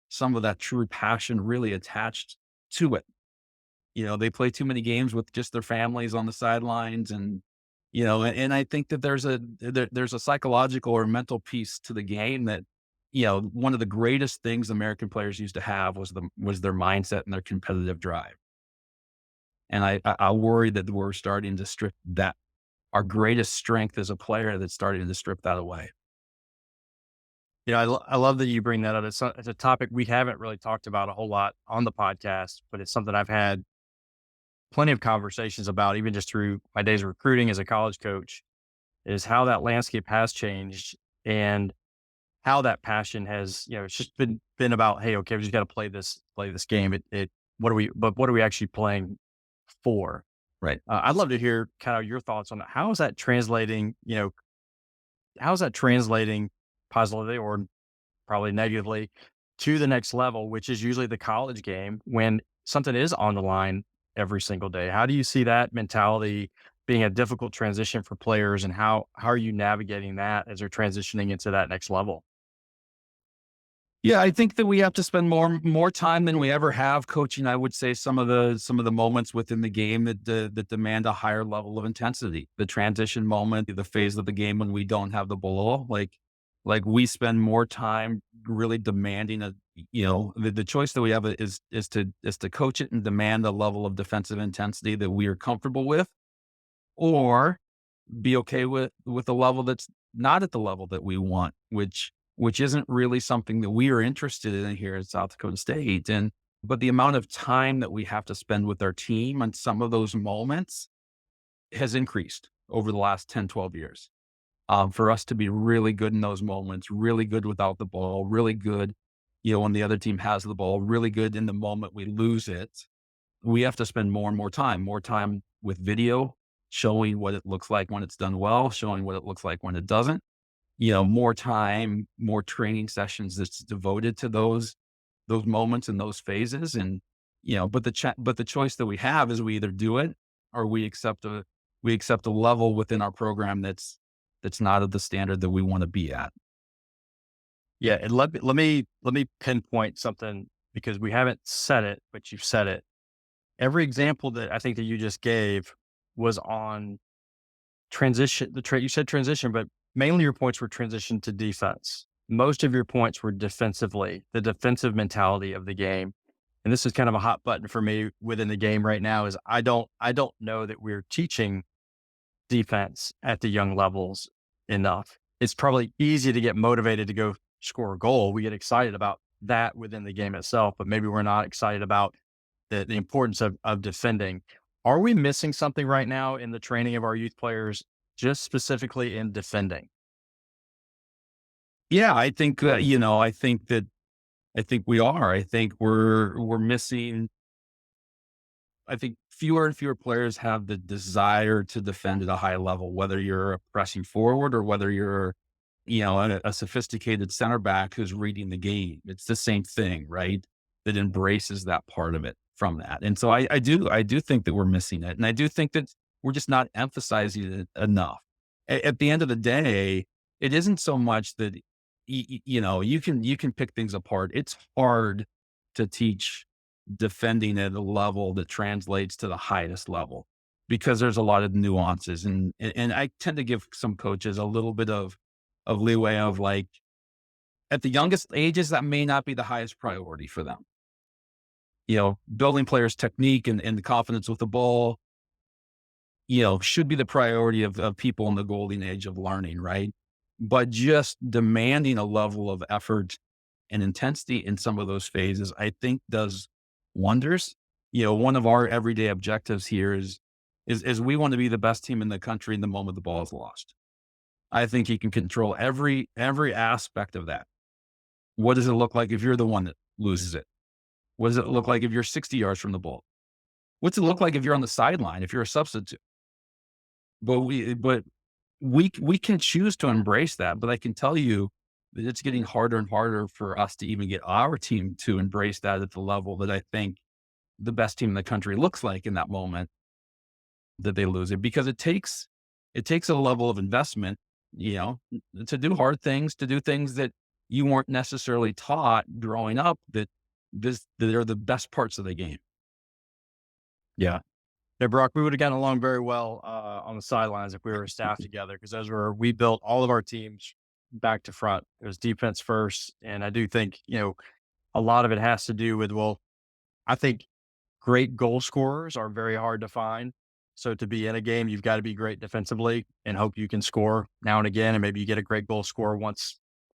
some of that true passion really attached to it. They play too many games with just their families on the sidelines, and I think that there's a psychological or mental piece to the game that, one of the greatest things American players used to have was their mindset and their competitive drive. And I worry that we're starting to strip that, our greatest strength as a player, that's starting to strip that away. I love that you bring that up. It's a topic we haven't really talked about a whole lot on the podcast, but it's something I've had plenty of conversations about, even just through my days of recruiting as a college coach, is how that landscape has changed, and how that passion has, it's just been about, hey, okay, we just got to play this game. What are we actually playing for? Right. I'd love to hear kind of your thoughts on that. How is that translating, positively or probably negatively to the next level, which is usually the college game, when something is on the line every single day? How do you see that mentality being a difficult transition for players, and how are you navigating that as they're transitioning into that next level? Yeah, I think that we have to spend more time than we ever have coaching. I would say some of the moments within the game that demand a higher level of intensity. The transition moment, the phase of the game when we don't have the ball, like we spend more time really demanding the choice that we have is to coach it and demand a level of defensive intensity that we are comfortable with, or be okay with a level that's not at the level that we want, which isn't really something that we are interested in here at South Dakota State. But the amount of time that we have to spend with our team on some of those moments has increased over the last 10, 12 years. For us to be really good in those moments, really good without the ball, really good, when the other team has the ball, really good in the moment we lose it. We have to spend more and more time with video, showing what it looks like when it's done well, showing what it looks like when it doesn't. More time, more training sessions that's devoted to those moments and those phases. And, but the choice that we have is we either do it, or we accept a level within our program that's not at the standard that we want to be at. Yeah. And let me pinpoint something, because we haven't said it, but you've said it. Every example that I think that you just gave was on transition. You said transition, but mainly your points were transition to defense. Most of your points were defensively, the defensive mentality of the game. And this is kind of a hot button for me within the game right now, is I don't know that we're teaching defense at the young levels enough. It's probably easy to get motivated to go score a goal. We get excited about that within the game itself, but maybe we're not excited about the importance of defending. Are we missing something right now in the training of our youth players just specifically in defending? Yeah, I think, I think we are. I think we're missing. I think fewer and fewer players have the desire to defend at a high level, whether you're pressing forward or whether you're, a sophisticated center back who's reading the game. It's the same thing, right? That embraces that part of it from that. And so I do think that we're missing it. And I do think that we're just not emphasizing it enough. At the end of the day, it isn't so much that, you can pick things apart. It's hard to teach defending at a level that translates to the highest level because there's a lot of nuances. And I tend to give some coaches a little bit of leeway of like, at the youngest ages, that may not be the highest priority for them. Building players' technique and the confidence with the ball, should be the priority of people in the golden age of learning, right? But just demanding a level of effort and intensity in some of those phases, I think does wonders. One of our everyday objectives here is we want to be the best team in the country in the moment the ball is lost. I think you can control every aspect of that. What does it look like if you're the one that loses it? What does it look like if you're 60 yards from the ball? What's it look like if you're on the sideline, if you're a substitute? But we can choose to embrace that. But I can tell you that it's getting harder and harder for us to even get our team to embrace that at the level that I think the best team in the country looks like in that moment that they lose it, because it takes a level of investment, to do hard things, to do things that you weren't necessarily taught growing up that are the best parts of the game. Yeah. Yeah, Brock, we would have gotten along very well on the sidelines if we were a staff together, because we built all of our teams back to front. It was defense first. And I do think, a lot of it has to do with, I think great goal scorers are very hard to find. So to be in a game, you've got to be great defensively and hope you can score now and again. And maybe you get a great goal scorer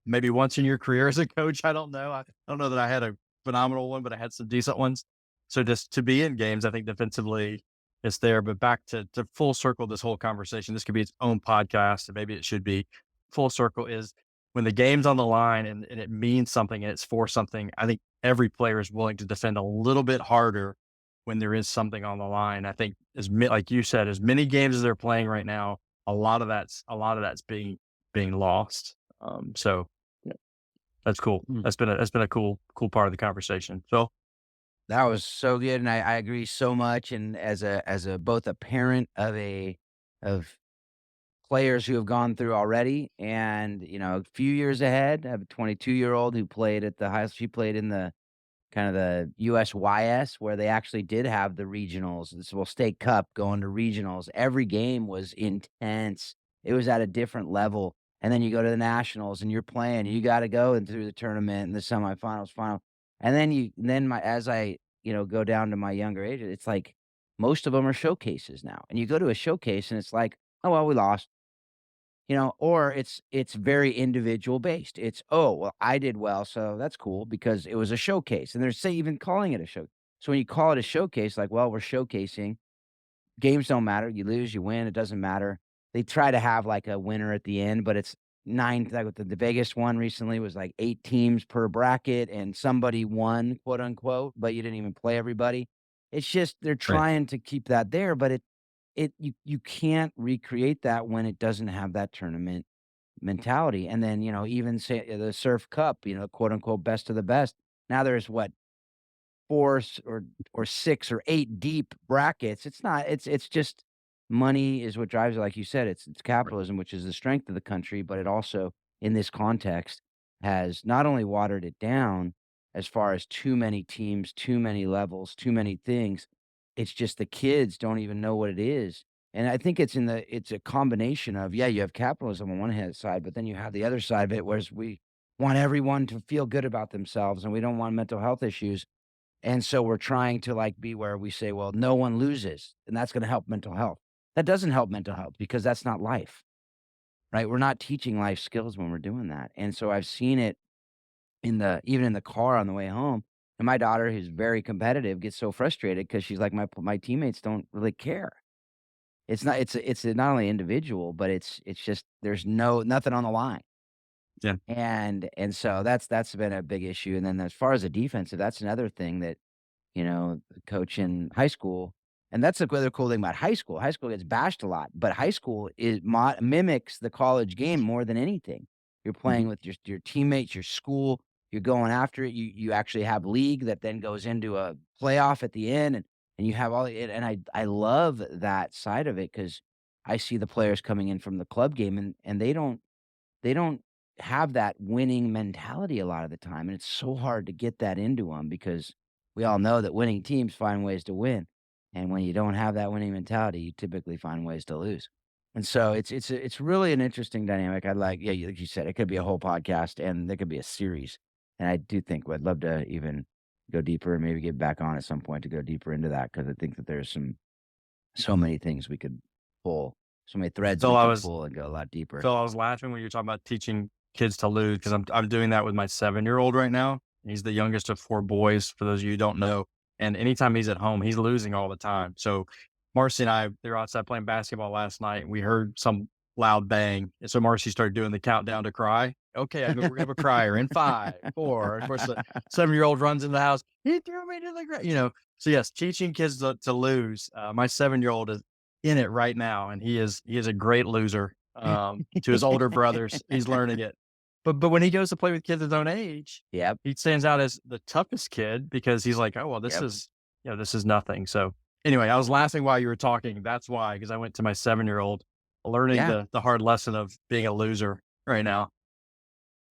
maybe once in your career as a coach. I don't know. I don't know that I had a phenomenal one, but I had some decent ones. So just to be in games, I think defensively it's there. But back to full circle this whole conversation, this could be its own podcast, and maybe it should be. Full circle is when the game's on the line and it means something and it's for something. I think every player is willing to defend a little bit harder when there is something on the line. I think like you said, as many games as they're playing right now, a lot of that's being lost. So yeah, that's cool. That's been a cool part of the conversation. So That was so good, and I agree so much, and as a both a parent of players who have gone through already and, a few years ahead, I have a 22-year-old who played at the highest. She played in the kind of the USYS where they actually did have the regionals, state cup going to regionals. Every game was intense. It was at a different level. And then you go to the nationals and you're playing, you got to go and through the tournament and the semifinals, final. And then as I, go down to my younger age, it's like most of them are showcases now. And you go to a showcase and it's like, oh, well, we lost. Or it's very individual based. It's, "Oh, well, I did well, so that's cool because it was a showcase." And they're even calling it a show. So when you call it a showcase, like, well, we're showcasing, games don't matter. You lose, you win, it doesn't matter. They try to have like a winner at the end, but it's 9, like with the Vegas one recently was like 8 teams per bracket and somebody won, quote unquote, but you didn't even play everybody. It's just they're Right. trying to keep that there, but you can't recreate that when it doesn't have that tournament mentality. And then, even say the Surf Cup, quote unquote best of the best. Now there's what, 4 or 6 or 8 deep brackets. It's not, it's just money is what drives it. Like you said, it's capitalism, which is the strength of the country, but it also, in this context, has not only watered it down as far as too many teams, too many levels, too many things. It's just the kids don't even know what it is. And I think it's a combination of, yeah, you have capitalism on one hand side, but then you have the other side of it, whereas we want everyone to feel good about themselves and we don't want mental health issues. And so we're trying to like be where we say, well, no one loses, and that's going to help mental health. That doesn't help mental health because that's not life, right? We're not teaching life skills when we're doing that. And so I've seen it even in the car on the way home. And my daughter, who's very competitive, gets so frustrated because she's like, my teammates don't really care. it's not only individual, but it's just there's nothing on the line. Yeah. And so that's been a big issue. And then as far as the defensive, that's another thing that, coach in high school, and that's the other cool thing about high school. High school gets bashed a lot, but high school mimics the college game more than anything. You're Mhm. playing with your teammates, your school, you're going after it. You actually have league that then goes into a playoff at the end, and you have all it. And I love that side of it because I see the players coming in from the club game, and they don't have that winning mentality a lot of the time, and it's so hard to get that into them because we all know that winning teams find ways to win, and when you don't have that winning mentality, you typically find ways to lose. And so it's really an interesting dynamic. I'd like, yeah, like you said, it could be a whole podcast, and there could be a series, and I do think I'd love to even go deeper and maybe get back on at some point to go deeper into that because I think that there's so many things we could pull, so many threads Phil, we I could was pull and go a lot deeper. Phil, I was laughing when you were talking about teaching kids to lose because I'm doing that with my 7-year-old right now. He's the youngest of 4 boys, for those of you who don't know. And anytime he's at home, he's losing all the time. So Marcy and I, they were outside playing basketball last night, and we heard some loud bang. And so Marcy started doing the countdown to cry. Okay, we're gonna have a crier in 5, 4. Of course, the 7-year-old runs in the house. He threw me to the ground. So yes, teaching kids to lose. My 7-year-old is in it right now, and he is a great loser. To his older brothers, he's learning it. But when he goes to play with kids his own age, Yep, he stands out as the toughest kid because he's like, oh well, this yep. is this is nothing. So anyway, I was laughing while you were talking. That's why, because I went to my 7-year-old learning Yeah. the hard lesson of being a loser right now.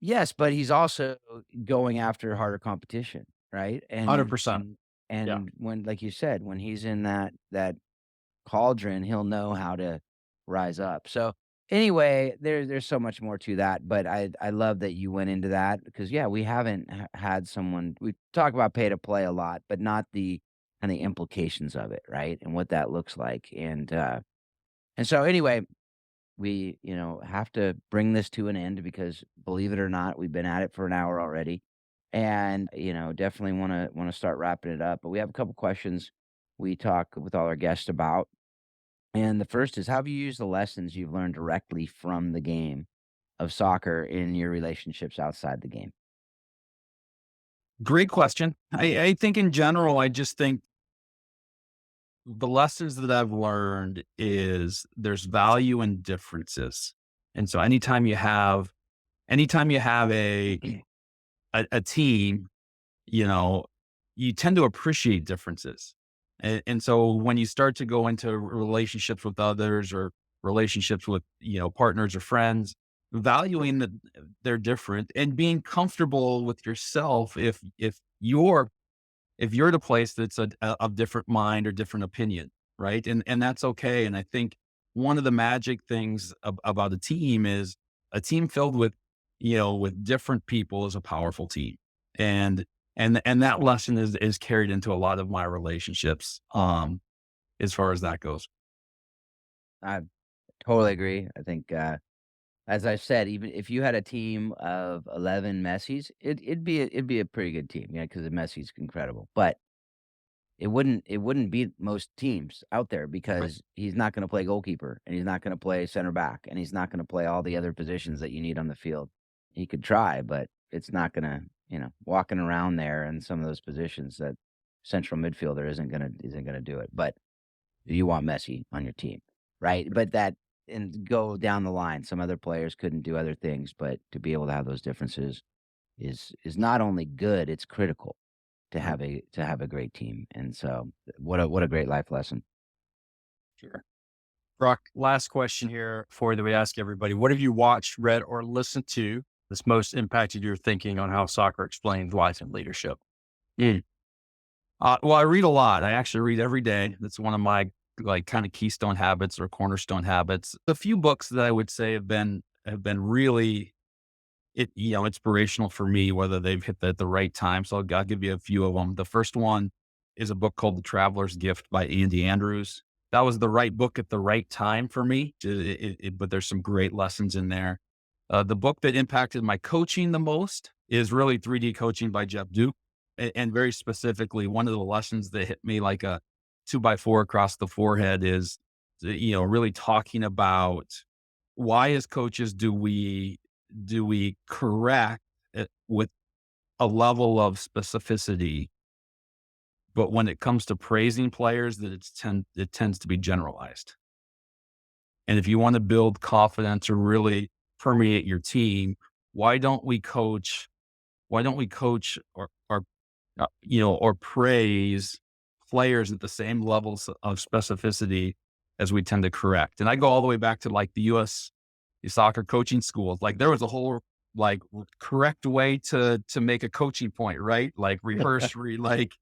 Yes, but he's also going after harder competition, right? And 100%. and Yeah. and when, like you said, when he's in that cauldron, he'll know how to rise up. So anyway, there's so much more to that, but I love that you went into that because yeah, we haven't had someone we talk about pay to play a lot, but not the kind of implications of it, right? And what that looks like. And so anyway, we, have to bring this to an end because believe it or not, we've been at it for an hour already. And, definitely want to start wrapping it up. But we have a couple questions we talk with all our guests about. And the first is, how have you used the lessons you've learned directly from the game of soccer in your relationships outside the game? Great question. I think in general, I just think the lessons that I've learned is there's value in differences. And so anytime you have a team, you know, you tend to appreciate differences. And so when you start to go into relationships with others or relationships with, partners or friends, valuing that they're different and being comfortable with yourself if you're the place that's a different mind or different opinion, right? And that's okay. And I think one of the magic things about a team is a team filled with different people is a powerful team. And and that lesson is carried into a lot of my relationships, as far as that goes. I totally agree. I think, as I said, even if you had a team of 11 Messis, it'd be a pretty good team, because the Messi's incredible. But it wouldn't beat most teams out there Right. because he's not gonna play goalkeeper, and he's not gonna play center back, and he's not gonna play all the other positions that you need on the field. He could try, but it's not gonna, walking around there in some of those positions that central midfielder isn't gonna do it. But you want Messi on your team, right? But that and go down the line, some other players couldn't do other things, but to be able to have those differences is not only good, it's critical Right. to have a great team. And so what a great life lesson. Sure. Brock, last question here for you that we ask everybody. What have you watched, read, or listened to that's most impacted your thinking on how soccer explains life and leadership? Mm. Well, I read a lot. I actually read every day. That's one of my like kind of keystone habits or cornerstone habits. A few books that I would say have been really inspirational for me, whether they've hit at the right time. So I'll give you a few of them. The first one is a book called The Traveler's Gift by Andy Andrews. That was the right book at the right time for me, but there's some great lessons in there. The book that impacted my coaching the most is really 3D Coaching by Jeff Duke. And very specifically, one of the lessons that hit me like a 2x4 across the forehead is really talking about why as coaches do we correct it with a level of specificity, but when it comes to praising players, that it tends to be generalized. And if you want to build confidence or really permeate your team, why don't we coach? Why don't we coach or praise players at the same levels of specificity as we tend to correct? And I go all the way back to like the U.S. soccer coaching schools. Like there was a whole like correct way to make a coaching point, right? Like rehearse, like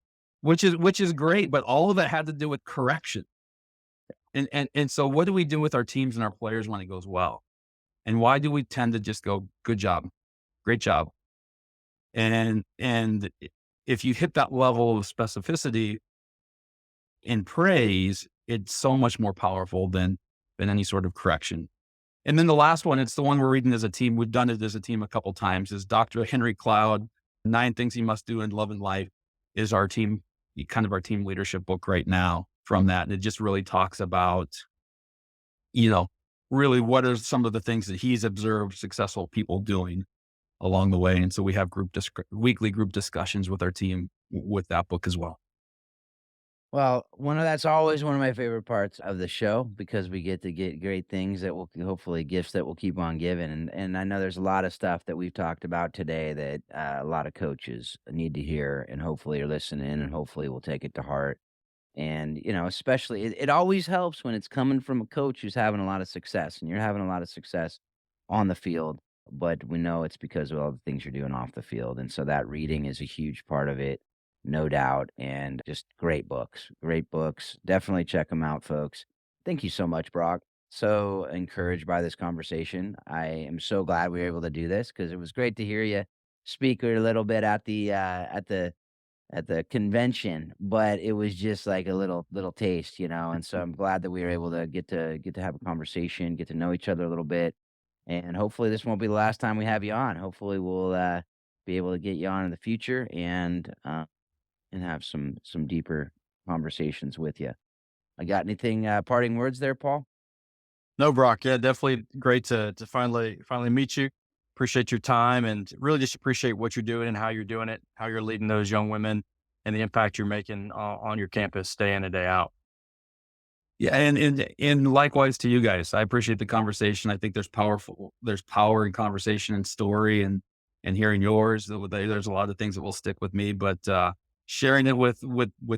which is great, but all of it had to do with correction. And so what do we do with our teams and our players when it goes well? And why do we tend to just go, good job, great job? And if you hit that level of specificity in praise, it's so much more powerful than any sort of correction. And then the last one, it's the one we're reading as a team. We've done it as a team a couple times. Is Dr. Henry Cloud, 9 Things He Must Do in Love and Life, is our team, kind of our team leadership book right now from that. And it just really talks about, really what are some of the things that he's observed successful people doing along the way. And so we have weekly group discussions with our team with that book as well. Well, that's always one of my favorite parts of the show because we get to get great things that will hopefully gifts that will keep on giving. And I know there's a lot of stuff that we've talked about today that a lot of coaches need to hear and hopefully are listening and hopefully will take it to heart. And, especially it always helps when it's coming from a coach who's having a lot of success and you're having a lot of success on the field, but we know it's because of all the things you're doing off the field. And so that reading is a huge part of it, no doubt. And just great books, great books. Definitely check them out, folks. Thank you so much, Brock. So encouraged by this conversation. I am so glad we were able to do this because it was great to hear you speak a little bit at the convention, but it was just like a little taste, and so I'm glad that we were able to get to have a conversation, get to know each other a little bit, and hopefully this won't be the last time we have you on. Hopefully we'll be able to get you on in the future and have some deeper conversations with you. I got anything parting words there, Paul? No, Brock. Yeah, definitely great to finally meet you. Appreciate your time and really just appreciate what you're doing and how you're doing it, how you're leading those young women and the impact you're making on your campus day in and day out. Yeah, and likewise to you guys. I appreciate the conversation. I think there's power in conversation and story and hearing yours. There's a lot of things that will stick with me, but sharing it with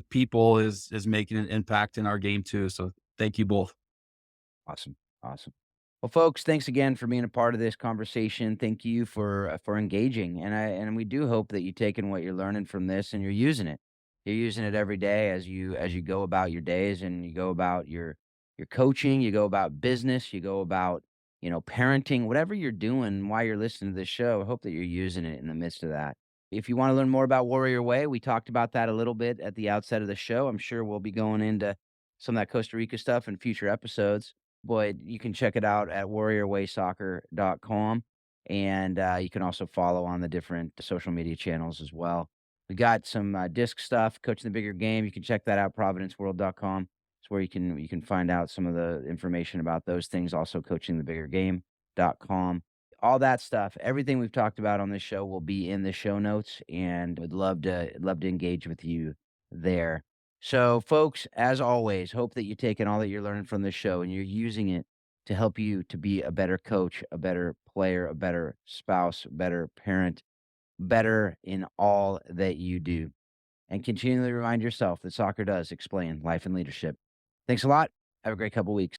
people is making an impact in our game too. So thank you both. Awesome. Awesome. Well, folks, thanks again for being a part of this conversation. Thank you for engaging, and we do hope that you're taking what you're learning from this and you're using it. You're using it every day as you go about your days and you go about your coaching, you go about business, you go about parenting, whatever you're doing while you're listening to this show. I hope that you're using it in the midst of that. If you want to learn more about Warrior Way, we talked about that a little bit at the outset of the show. I'm sure we'll be going into some of that Costa Rica stuff in future episodes. But you can check it out at warriorwaysoccer.com. And you can also follow on the different social media channels as well. We got some disc stuff, Coaching the Bigger Game. You can check that out, providenceworld.com. It's where you can find out some of the information about those things. Also, coachingthebiggergame.com. All that stuff, everything we've talked about on this show will be in the show notes, and would love to engage with you there. So, folks, as always, hope that you're taking all that you're learning from this show and you're using it to help you to be a better coach, a better player, a better spouse, a better parent, better in all that you do. And continually remind yourself that soccer does explain life and leadership. Thanks a lot. Have a great couple weeks.